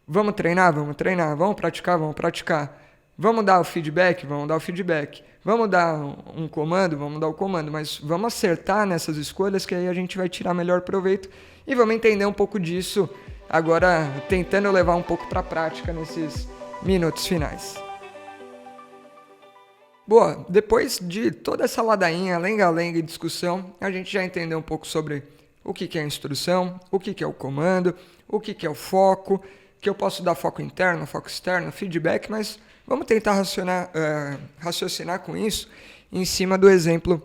Vamos treinar? Vamos treinar. Vamos praticar? Vamos praticar. Vamos dar o feedback? Vamos dar o feedback. Vamos dar um comando? Vamos dar o comando. Mas vamos acertar nessas escolhas que aí a gente vai tirar melhor proveito e vamos entender um pouco disso agora, tentando levar um pouco para a prática nesses minutos finais. Boa, depois de toda essa ladainha, lenga-lenga e discussão, a gente já entendeu um pouco sobre o que é a instrução, o que é o comando, o que é o foco, que eu posso dar foco interno, foco externo, feedback, mas vamos tentar raciocinar com isso em cima do exemplo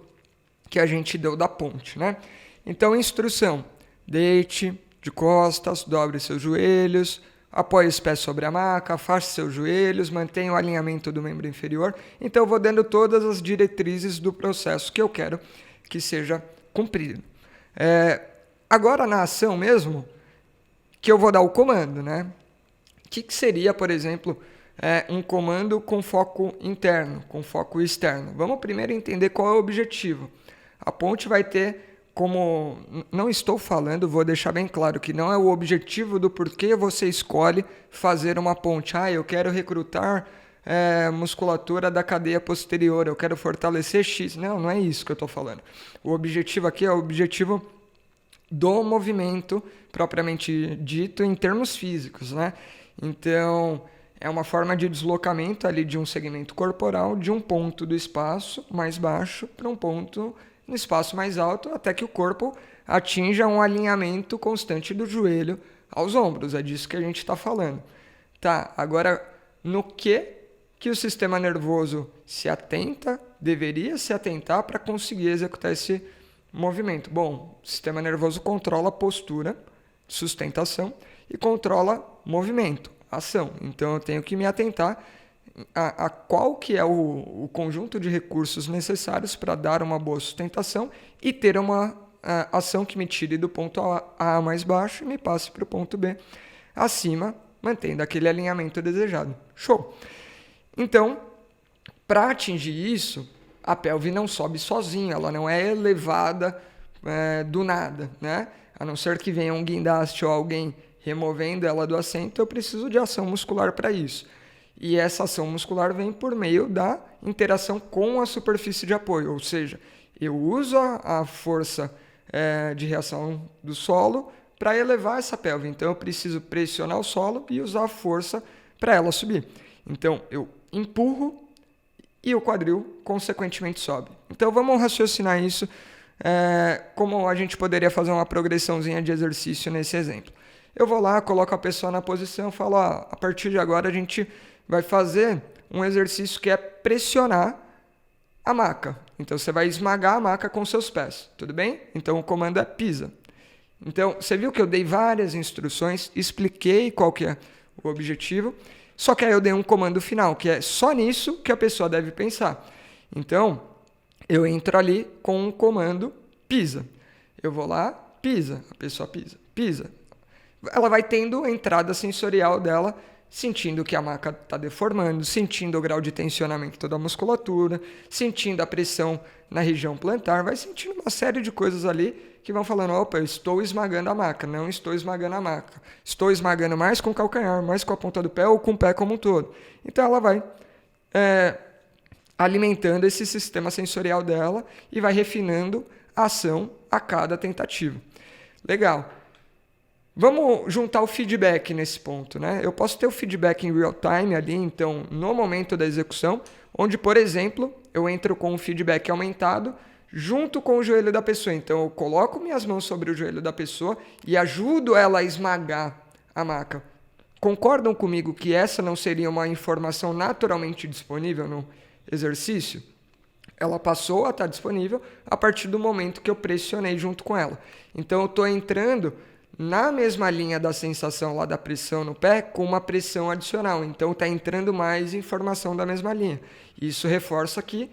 que a gente deu da ponte, né? Então, instrução, deite de costas, dobre seus joelhos, apoie os pés sobre a maca, afaste seus joelhos, mantenha o alinhamento do membro inferior. Então, eu vou dando todas as diretrizes do processo que eu quero que seja cumprido. Agora, na ação mesmo, que eu vou dar o comando, né? O que seria, por exemplo, um comando com foco interno, com foco externo? Vamos primeiro entender qual é o objetivo. A ponte vai ter como... Não estou falando, vou deixar bem claro, que não é o objetivo do porquê você escolhe fazer uma ponte. Eu quero recrutar musculatura da cadeia posterior, eu quero fortalecer X. Não é isso que eu estou falando. O objetivo aqui é o objetivo do movimento propriamente dito em termos físicos, né? Então, é uma forma de deslocamento ali de um segmento corporal de um ponto do espaço mais baixo para um ponto no espaço mais alto, até que o corpo atinja um alinhamento constante do joelho aos ombros. É disso que a gente está falando. Tá, agora, no que o sistema nervoso se atenta, deveria se atentar para conseguir executar esse movimento? Bom, o sistema nervoso controla a postura, sustentação, e controla movimento, ação. Então eu tenho que me atentar a qual que é o conjunto de recursos necessários para dar uma boa sustentação e ter uma ação que me tire do ponto A mais baixo e me passe para o ponto B acima, mantendo aquele alinhamento desejado. Show! Então, para atingir isso, a pelve não sobe sozinha, ela não é elevada do nada, né? A não ser que venha um guindaste ou alguém removendo ela do assento, eu preciso de ação muscular para isso. E essa ação muscular vem por meio da interação com a superfície de apoio, ou seja, eu uso a força de reação do solo para elevar essa pelve. Então, eu preciso pressionar o solo e usar a força para ela subir. Então, eu empurro e o quadril, consequentemente, sobe. Então, vamos raciocinar isso como a gente poderia fazer uma progressãozinha de exercício nesse exemplo. Eu vou lá, coloco a pessoa na posição, falo, a partir de agora a gente vai fazer um exercício que é pressionar a maca. Então, você vai esmagar a maca com seus pés, tudo bem? Então, o comando é pisa. Então, você viu que eu dei várias instruções, expliquei qual que é o objetivo, só que aí eu dei um comando final, que é só nisso que a pessoa deve pensar. Então, eu entro ali com um comando pisa. Eu vou lá, pisa, a pessoa pisa, pisa. Ela vai tendo a entrada sensorial dela, sentindo que a maca está deformando, sentindo o grau de tensionamento da musculatura, sentindo a pressão na região plantar, vai sentindo uma série de coisas ali que vão falando, opa, eu estou esmagando a maca, não estou esmagando a maca. Estou esmagando mais com o calcanhar, mais com a ponta do pé ou com o pé como um todo. Então ela vai alimentando esse sistema sensorial dela e vai refinando a ação a cada tentativa. Legal. Vamos juntar o feedback nesse ponto, né? Eu posso ter o feedback em real time ali, então, no momento da execução, onde, por exemplo, eu entro com um feedback aumentado junto com o joelho da pessoa. Então, eu coloco minhas mãos sobre o joelho da pessoa e ajudo ela a esmagar a maca. Concordam comigo que essa não seria uma informação naturalmente disponível no exercício? Ela passou a estar disponível a partir do momento que eu pressionei junto com ela. Então, eu estou entrando na mesma linha da sensação lá da pressão no pé, com uma pressão adicional. Então, está entrando mais informação da mesma linha. Isso reforça que,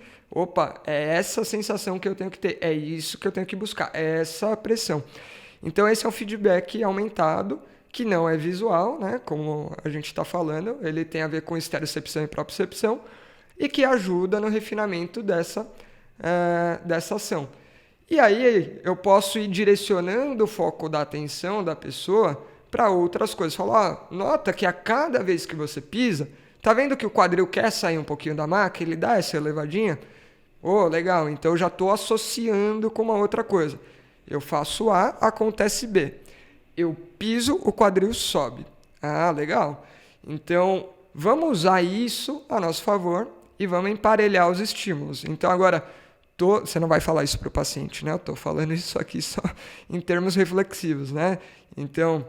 é essa sensação que eu tenho que ter, é isso que eu tenho que buscar, é essa pressão. Então, esse é um feedback aumentado, que não é visual, né? Como a gente está falando, ele tem a ver com estereocepção e propriocepção, e que ajuda no refinamento dessa ação. E aí eu posso ir direcionando o foco da atenção da pessoa para outras coisas. Falar, nota que a cada vez que você pisa, tá vendo que o quadril quer sair um pouquinho da maca? Ele dá essa elevadinha? Legal, então eu já estou associando com uma outra coisa. Eu faço A, acontece B. Eu piso, o quadril sobe. Legal. Então, vamos usar isso a nosso favor e vamos emparelhar os estímulos. Então, agora, você não vai falar isso para o paciente, né? Eu estou falando isso aqui só em termos reflexivos, né? Então,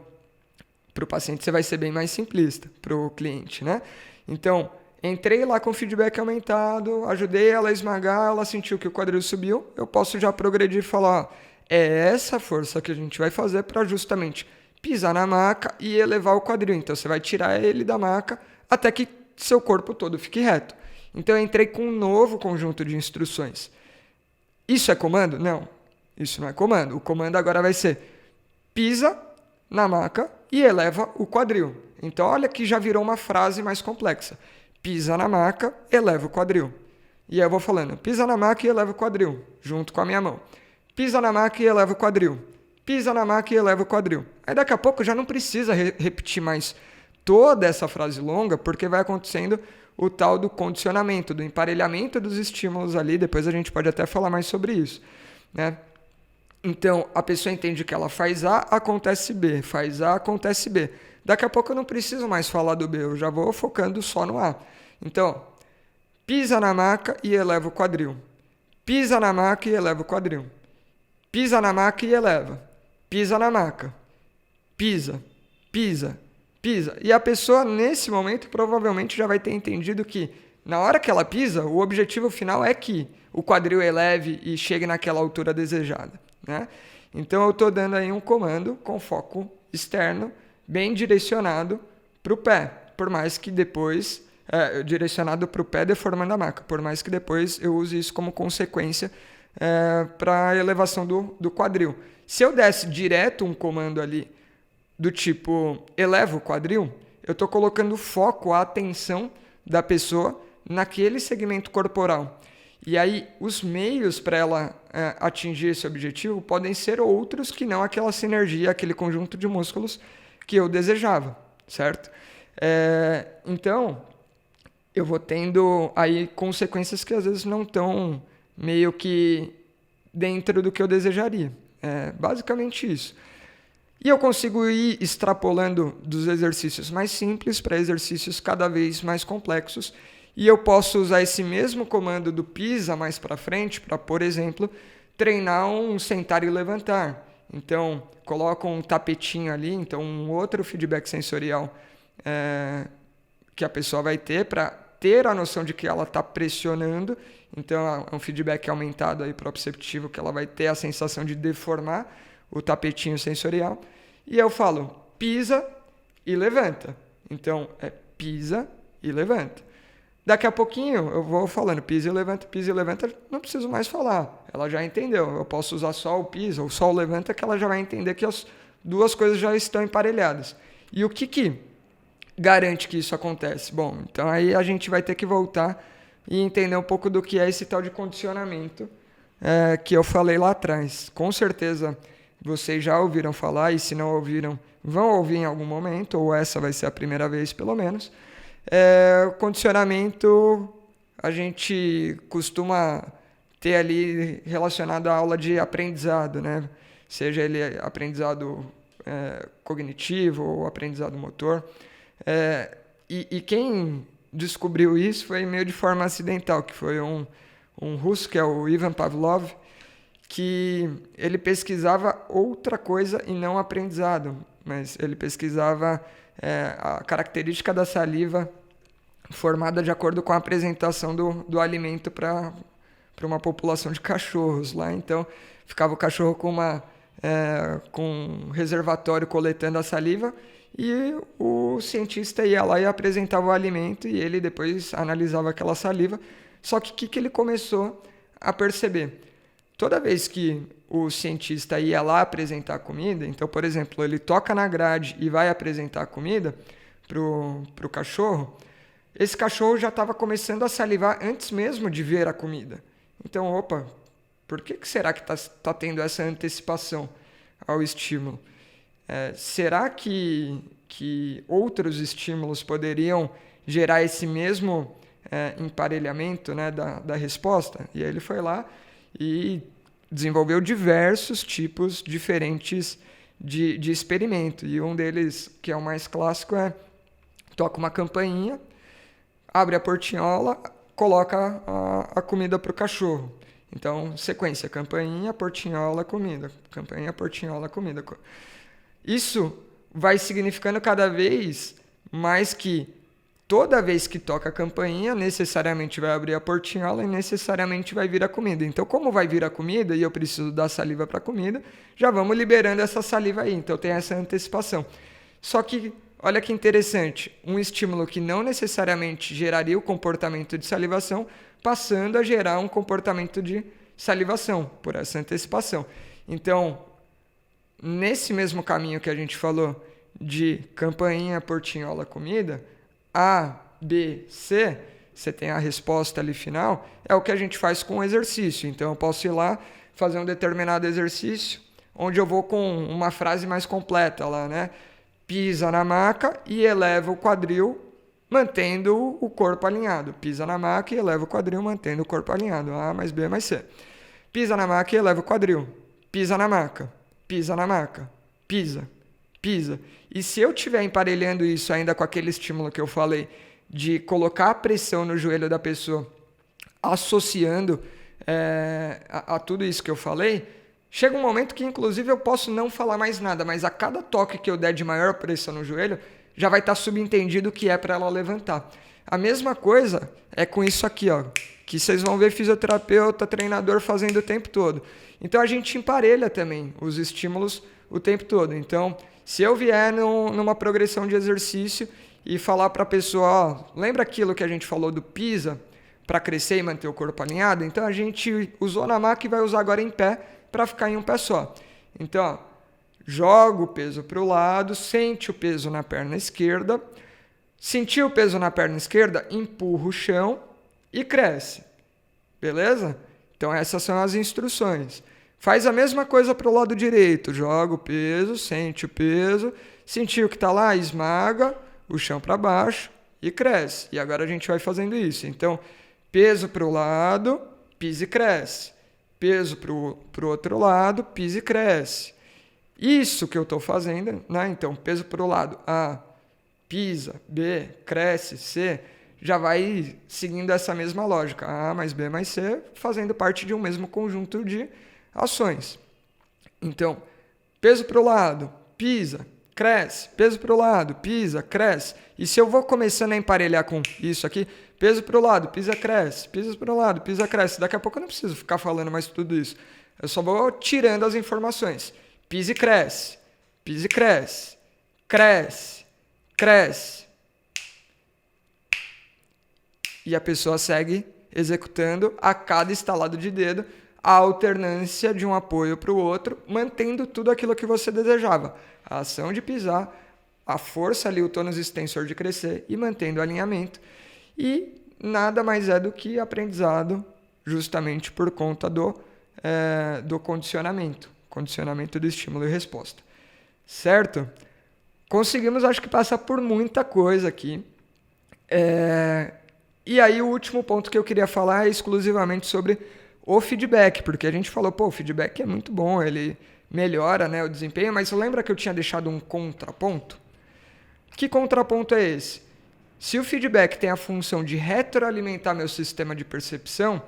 para o paciente você vai ser bem mais simplista, para o cliente, né? Então, entrei lá com feedback aumentado, ajudei ela a esmagar, ela sentiu que o quadril subiu, eu posso já progredir e falar, é essa força que a gente vai fazer para justamente pisar na maca e elevar o quadril. Então, você vai tirar ele da maca até que seu corpo todo fique reto. Então, eu entrei com um novo conjunto de instruções. Isso é comando? Não, isso não é comando. O comando agora vai ser pisa na maca e eleva o quadril. Então, olha que já virou uma frase mais complexa. Pisa na maca, eleva o quadril. E aí eu vou falando, pisa na maca e eleva o quadril, junto com a minha mão. Pisa na maca e eleva o quadril. Pisa na maca e eleva o quadril. Aí daqui a pouco já não precisa repetir mais toda essa frase longa, porque vai acontecendo o tal do condicionamento, do emparelhamento dos estímulos ali. Depois a gente pode até falar mais sobre isso, né? Então, a pessoa entende que ela faz A, acontece B. Faz A, acontece B. Daqui a pouco eu não preciso mais falar do B, eu já vou focando só no A. Então, pisa na maca e eleva o quadril. Pisa na maca e eleva o quadril. Pisa na maca e eleva. Pisa na maca. Pisa, pisa, pisa. E a pessoa, nesse momento, provavelmente já vai ter entendido que, na hora que ela pisa, o objetivo final é que o quadril eleve e chegue naquela altura desejada, né? Então, eu estou dando aí um comando com foco externo, bem direcionado para o pé, por mais que depois, direcionado para o pé deformando a maca, por mais que depois eu use isso como consequência para a elevação do quadril. Se eu desse direto um comando ali do tipo eleva o quadril, eu estou colocando foco, a atenção da pessoa naquele segmento corporal. E aí os meios para ela atingir esse objetivo podem ser outros que não aquela sinergia, aquele conjunto de músculos que eu desejava, certo? Então, eu vou tendo aí consequências que às vezes não estão meio que dentro do que eu desejaria. Basicamente isso. E eu consigo ir extrapolando dos exercícios mais simples para exercícios cada vez mais complexos. E eu posso usar esse mesmo comando do pisa mais para frente para, por exemplo, treinar um sentar e levantar. Então, coloco um tapetinho ali, então um outro feedback sensorial que a pessoa vai ter para ter a noção de que ela está pressionando. Então, é um feedback aumentado aí proprioceptivo, que ela vai ter a sensação de deformar o tapetinho sensorial. E eu falo, pisa e levanta. Então, é pisa e levanta. Daqui a pouquinho eu vou falando pisa e levanta, não preciso mais falar. Ela já entendeu. Eu posso usar só o pisa ou só o levanta, que ela já vai entender que as duas coisas já estão emparelhadas. E o que garante que isso acontece? Bom, então aí a gente vai ter que voltar e entender um pouco do que é esse tal de condicionamento que eu falei lá atrás. Com certeza vocês já ouviram falar, e se não ouviram, vão ouvir em algum momento, ou essa vai ser a primeira vez pelo menos. O condicionamento a gente costuma ter ali relacionado à aula de aprendizado, né? Seja ele aprendizado cognitivo ou aprendizado motor. E quem descobriu isso foi meio de forma acidental, que foi um russo, que é o Ivan Pavlov, que ele pesquisava outra coisa e não aprendizado, mas ele pesquisava a característica da saliva formada de acordo com a apresentação do alimento para uma população de cachorros lá. Então, ficava o cachorro com um reservatório coletando a saliva e o cientista ia lá e apresentava o alimento e ele depois analisava aquela saliva. Só que o que ele começou a perceber? Toda vez que o cientista ia lá apresentar a comida, então, por exemplo, ele toca na grade e vai apresentar a comida pro cachorro, esse cachorro já estava começando a salivar antes mesmo de ver a comida. Então, opa, por que será que tá tendo essa antecipação ao estímulo? Será que outros estímulos poderiam gerar esse mesmo emparelhamento, né, da resposta? E aí ele foi lá e desenvolveu diversos tipos diferentes de experimento. E um deles, que é o mais clássico, toca uma campainha, abre a portinhola, coloca a comida para o cachorro. Então, sequência, campainha, portinhola, comida. Campainha, portinhola, comida. Isso vai significando cada vez mais que toda vez que toca a campainha, necessariamente vai abrir a portinhola e necessariamente vai vir a comida. Então, como vai vir a comida e eu preciso dar saliva para a comida, já vamos liberando essa saliva aí. Então, tem essa antecipação. Só que, olha que interessante, um estímulo que não necessariamente geraria o comportamento de salivação, passando a gerar um comportamento de salivação, por essa antecipação. Então, nesse mesmo caminho que a gente falou de campainha, portinhola, comida, A, B, C, você tem a resposta ali final, é o que a gente faz com o exercício. Então, eu posso ir lá, fazer um determinado exercício, onde eu vou com uma frase mais completa lá, né? Pisa na maca e eleva o quadril, mantendo o corpo alinhado. Pisa na maca e eleva o quadril, mantendo o corpo alinhado. A mais B mais C. Pisa na maca e eleva o quadril. Pisa na maca. Pisa na maca. Pisa. Pisa. E se eu estiver emparelhando isso ainda com aquele estímulo que eu falei, de colocar a pressão no joelho da pessoa, associando a tudo isso que eu falei, chega um momento que, inclusive, eu posso não falar mais nada, mas a cada toque que eu der de maior pressão no joelho, já vai estar subentendido o que é para ela levantar. A mesma coisa é com isso aqui, ó, que vocês vão ver fisioterapeuta, treinador fazendo o tempo todo. Então, a gente emparelha também os estímulos o tempo todo. Então, se eu vier numa progressão de exercício e falar para a pessoa, ó, lembra aquilo que a gente falou do PISA para crescer e manter o corpo alinhado? Então, a gente usou na maca e vai usar agora em pé para ficar em um pé só. Então, ó, joga o peso para o lado, sente o peso na perna esquerda. Sentiu o peso na perna esquerda, empurra o chão e cresce. Beleza? Então, essas são as instruções. Faz a mesma coisa para o lado direito. Joga o peso, sente o peso. Sentiu que está lá, esmaga o chão para baixo e cresce. E agora a gente vai fazendo isso. Então, peso para o lado, pisa e cresce. Peso para o outro lado, pisa e cresce. Isso que eu estou fazendo, né? Então, peso para o lado A, pisa, B, cresce, C, já vai seguindo essa mesma lógica. A mais B mais C, fazendo parte de um mesmo conjunto de ações. Então, peso para o lado, pisa, cresce. Peso para o lado, pisa, cresce. E se eu vou começando a emparelhar com isso aqui, peso para o lado, pisa, cresce. Pisa para o lado, pisa, cresce. Daqui a pouco eu não preciso ficar falando mais tudo isso. Eu só vou tirando as informações. Pisa e cresce. Pisa e cresce. Cresce. Cresce. E a pessoa segue executando a cada estalado de dedo a alternância de um apoio para o outro, mantendo tudo aquilo que você desejava. A ação de pisar, a força ali, o tônus extensor de crescer e mantendo o alinhamento. E nada mais é do que aprendizado justamente por conta do condicionamento do estímulo e resposta. Certo? Conseguimos, acho que, passar por muita coisa aqui. E aí o último ponto que eu queria falar é exclusivamente sobre o feedback, porque a gente falou, pô, o feedback é muito bom, ele melhora, né, o desempenho, mas lembra que eu tinha deixado um contraponto? Que contraponto é esse? Se o feedback tem a função de retroalimentar meu sistema de percepção,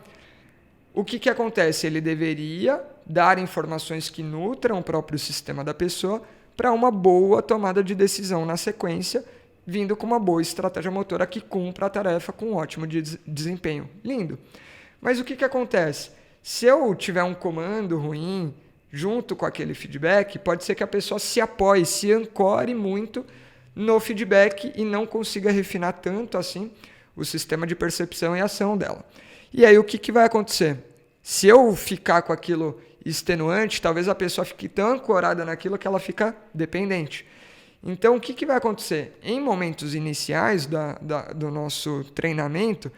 o que acontece? Ele deveria dar informações que nutram o próprio sistema da pessoa para uma boa tomada de decisão na sequência, vindo com uma boa estratégia motora que cumpra a tarefa com um ótimo desempenho. Lindo. Mas o que acontece? Se eu tiver um comando ruim junto com aquele feedback, pode ser que a pessoa se apoie, se ancore muito no feedback e não consiga refinar tanto assim o sistema de percepção e ação dela. E aí o que vai acontecer? Se eu ficar com aquilo extenuante, talvez a pessoa fique tão ancorada naquilo que ela fica dependente. Então, o que vai acontecer? Em momentos iniciais do nosso treinamento,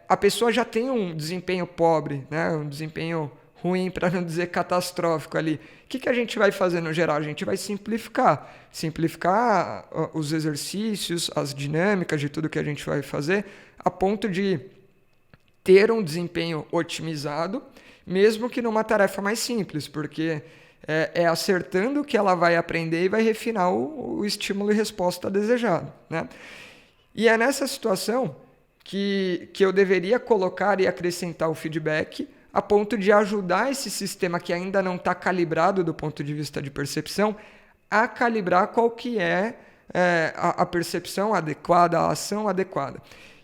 a pessoa já tem um desempenho pobre, né? Um desempenho ruim, para não dizer catastrófico ali. O que a gente vai fazer no geral? A gente vai simplificar. Simplificar os exercícios, as dinâmicas de tudo que a gente vai fazer, a ponto de ter um desempenho otimizado, mesmo que numa tarefa mais simples, porque é acertando que ela vai aprender e vai refinar o estímulo e resposta desejado, né? E é nessa situação que eu deveria colocar e acrescentar o feedback a ponto de ajudar esse sistema que ainda não está calibrado do ponto de vista de percepção a calibrar qual que é a percepção adequada, a ação adequada.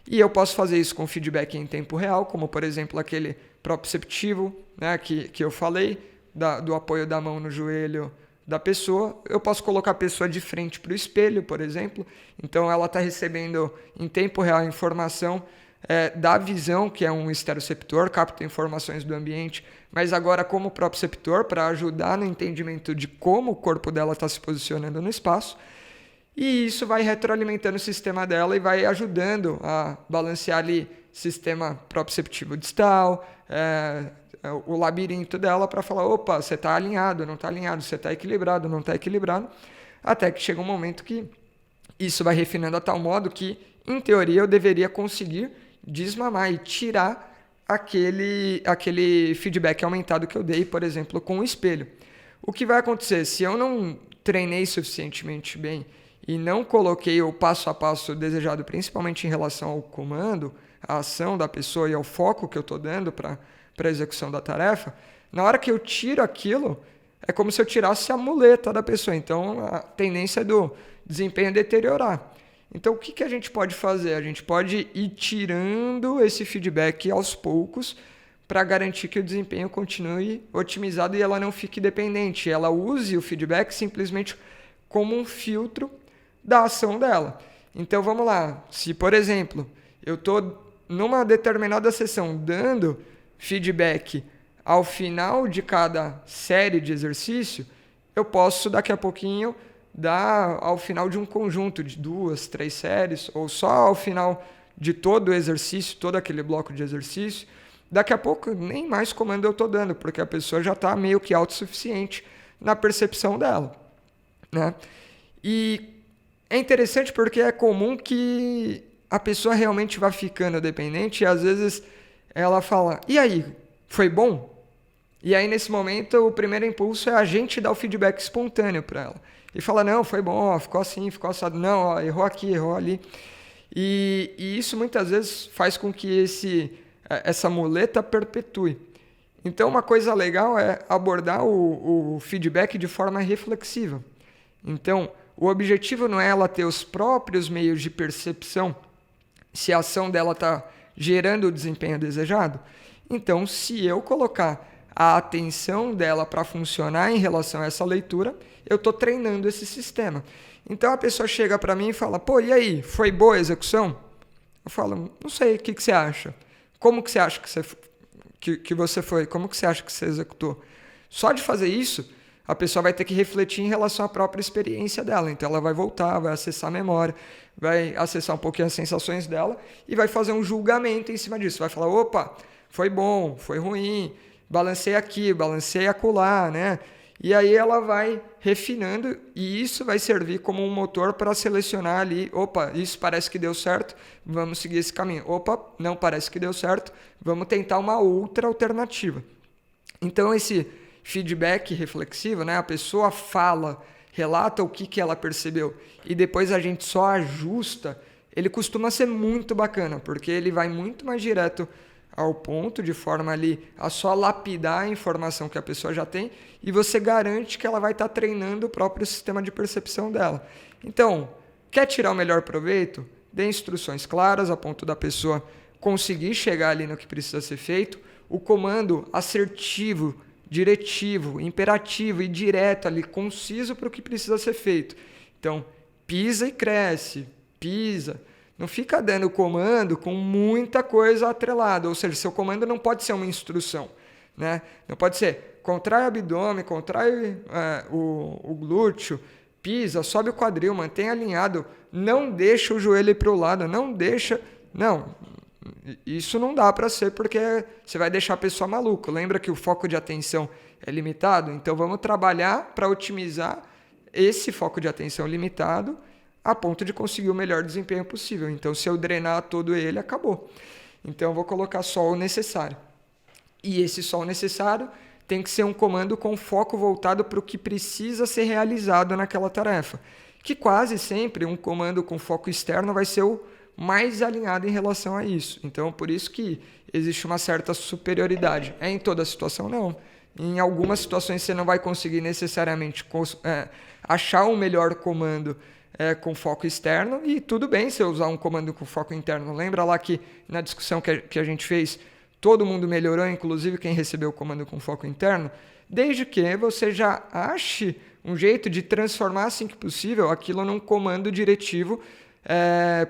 E eu posso fazer isso com feedback em tempo real, como, por exemplo, aquele proprioceptivo, né, que eu falei, do apoio da mão no joelho da pessoa. Eu posso colocar a pessoa de frente para o espelho, por exemplo. Então, ela está recebendo em tempo real a informação da visão, que é um estereoceptor, capta informações do ambiente, mas agora como proprioceptor, para ajudar no entendimento de como o corpo dela está se posicionando no espaço. E isso vai retroalimentando o sistema dela e vai ajudando a balancear ali sistema proprioceptivo distal, o labirinto dela, para falar, opa, você está alinhado, não está alinhado, você está equilibrado, não está equilibrado, até que chega um momento que isso vai refinando a tal modo que, em teoria, eu deveria conseguir desmamar e tirar aquele feedback aumentado que eu dei, por exemplo, com o espelho. O que vai acontecer? Se eu não treinei suficientemente bem e não coloquei o passo a passo desejado, principalmente em relação ao comando, à ação da pessoa e ao foco que eu estou dando para a execução da tarefa, na hora que eu tiro aquilo, é como se eu tirasse a muleta da pessoa. Então, a tendência é do desempenho deteriorar. Então, o que a gente pode fazer? A gente pode ir tirando esse feedback aos poucos para garantir que o desempenho continue otimizado e ela não fique dependente. Ela use o feedback simplesmente como um filtro da ação dela. Então, vamos lá. Se, por exemplo, eu estou numa determinada sessão dando feedback ao final de cada série de exercício, eu posso, daqui a pouquinho, dar ao final de um conjunto de 2, 3 séries, ou só ao final de todo o exercício, todo aquele bloco de exercício. Daqui a pouco, nem mais comando eu estou dando, porque a pessoa já está meio que autossuficiente na percepção dela, né? E é interessante porque é comum que a pessoa realmente vá ficando dependente e às vezes ela fala, e aí, foi bom? E aí nesse momento o primeiro impulso é a gente dar o feedback espontâneo para ela. E fala, não, foi bom, ó, ficou assim, ficou assado, não, ó, errou aqui, errou ali. E isso muitas vezes faz com que essa muleta perpetue. Então uma coisa legal é abordar o feedback de forma reflexiva. Então, o objetivo não é ela ter os próprios meios de percepção se a ação dela está gerando o desempenho desejado. Então, se eu colocar a atenção dela para funcionar em relação a essa leitura, eu estou treinando esse sistema. Então, a pessoa chega para mim e fala, pô, e aí, foi boa a execução? Eu falo, não sei, o que você acha? Como que você acha que você foi? Como que você acha que você executou? Só de fazer isso, a pessoa vai ter que refletir em relação à própria experiência dela. Então, ela vai voltar, vai acessar a memória, vai acessar um pouquinho as sensações dela e vai fazer um julgamento em cima disso. Vai falar, opa, foi bom, foi ruim, balancei aqui, balancei acolá, né? E aí ela vai refinando e isso vai servir como um motor para selecionar ali, opa, isso parece que deu certo, vamos seguir esse caminho. Opa, não parece que deu certo, vamos tentar uma outra alternativa. Então esse feedback reflexivo, né, a pessoa fala, relata o que ela percebeu e depois a gente só ajusta, ele costuma ser muito bacana, porque ele vai muito mais direto ao ponto, de forma ali a só lapidar a informação que a pessoa já tem e você garante que ela vai estar treinando o próprio sistema de percepção dela. Então, quer tirar o melhor proveito? Dê instruções claras a ponto da pessoa conseguir chegar ali no que precisa ser feito. O comando assertivo, diretivo, imperativo e direto ali, conciso para o que precisa ser feito. Então, pisa e cresce, pisa. Não fica dando comando com muita coisa atrelada, ou seja, seu comando não pode ser uma instrução, né? Não pode ser contrai o abdômen, contrai o glúteo, pisa, sobe o quadril, mantém alinhado, não deixa o joelho para o lado, não deixa... Não, isso não dá para ser porque você vai deixar a pessoa maluca. Lembra que o foco de atenção é limitado? Então vamos trabalhar para otimizar esse foco de atenção limitado a ponto de conseguir o melhor desempenho possível. Então, se eu drenar todo ele, acabou. Então, eu vou colocar só o necessário. E esse só o necessário tem que ser um comando com foco voltado para o que precisa ser realizado naquela tarefa. Que quase sempre um comando com foco externo vai ser o mais alinhado em relação a isso. Então, por isso que existe uma certa superioridade. É em toda situação? Não. Em algumas situações você não vai conseguir necessariamente achar um melhor comando com foco externo, e tudo bem se eu usar um comando com foco interno. Lembra lá que na discussão que a gente fez, todo mundo melhorou, inclusive quem recebeu o comando com foco interno, desde que você já ache um jeito de transformar, assim que possível, aquilo num comando diretivo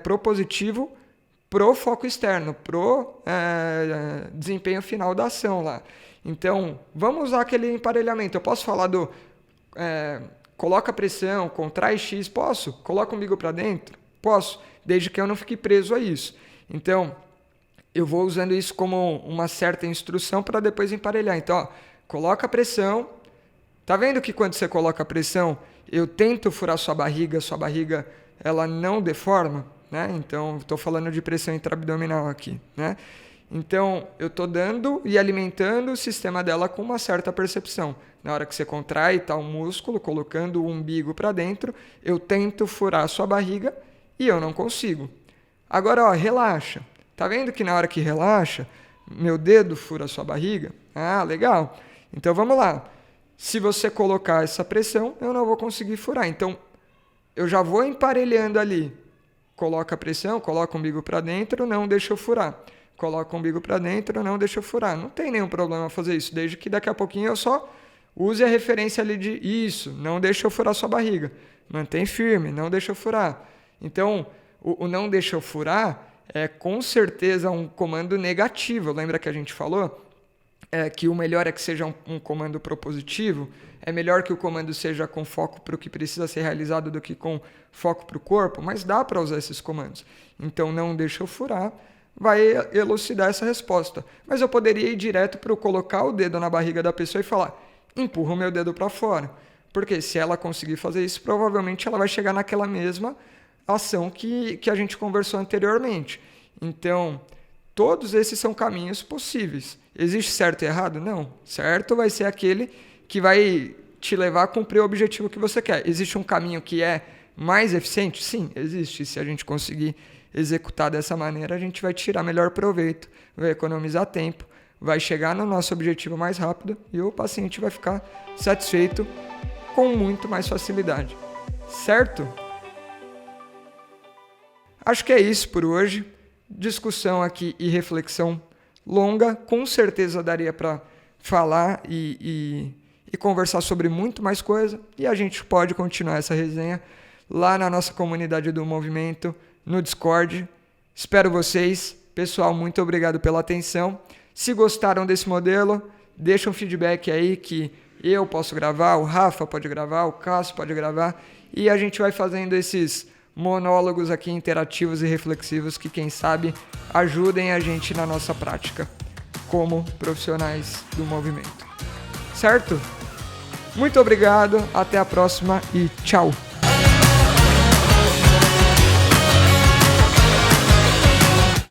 propositivo pro foco externo, pro desempenho final da ação lá. Então, vamos usar aquele emparelhamento. Eu posso falar do... coloca pressão, contrai X, posso? Coloca o umbigo para dentro? Posso, desde que eu não fique preso a isso. Então, eu vou usando isso como uma certa instrução para depois emparelhar. Então, ó, coloca pressão. Tá vendo que quando você coloca pressão, eu tento furar sua barriga ela não deforma, né? Então, estou falando de pressão intraabdominal aqui, né? Então, eu estou dando e alimentando o sistema dela com uma certa percepção. Na hora que você contrai tal músculo, colocando o umbigo para dentro, eu tento furar a sua barriga e eu não consigo. Agora, ó, relaxa. Tá vendo que na hora que relaxa, meu dedo fura a sua barriga? Ah, legal. Então, vamos lá. Se você colocar essa pressão, eu não vou conseguir furar. Então, eu já vou emparelhando ali. Coloca a pressão, coloca o umbigo para dentro, não deixa eu furar. Coloca o umbigo para dentro, não deixa eu furar. Não tem nenhum problema fazer isso, desde que daqui a pouquinho eu só use a referência ali de isso, não deixa eu furar sua barriga. Mantém firme, não deixa eu furar. Então, o não deixa eu furar é com certeza um comando negativo. Lembra que a gente falou? Que o melhor é que seja um comando propositivo. É melhor que o comando seja com foco para o que precisa ser realizado do que com foco para o corpo, mas dá para usar esses comandos. Então, não deixa eu furar vai elucidar essa resposta. Mas eu poderia ir direto para colocar o dedo na barriga da pessoa e falar, empurra o meu dedo para fora. Porque se ela conseguir fazer isso, provavelmente ela vai chegar naquela mesma ação que a gente conversou anteriormente. Então, todos esses são caminhos possíveis. Existe certo e errado? Não. Certo vai ser aquele que vai te levar a cumprir o objetivo que você quer. Existe um caminho que é mais eficiente? Sim, existe. Se a gente conseguir executar dessa maneira, a gente vai tirar melhor proveito, vai economizar tempo, vai chegar no nosso objetivo mais rápido e o paciente vai ficar satisfeito com muito mais facilidade. Certo? Acho que é isso por hoje. Discussão aqui e reflexão longa. Com certeza daria para falar e conversar sobre muito mais coisa. E a gente pode continuar essa resenha lá na nossa comunidade do movimento, no Discord. Espero vocês. Pessoal, muito obrigado pela atenção. Se gostaram desse modelo, deixa um feedback aí que eu posso gravar, o Rafa pode gravar, o Cássio pode gravar. E a gente vai fazendo esses monólogos aqui interativos e reflexivos que, quem sabe, ajudem a gente na nossa prática como profissionais do movimento. Certo? Muito obrigado, até a próxima e tchau!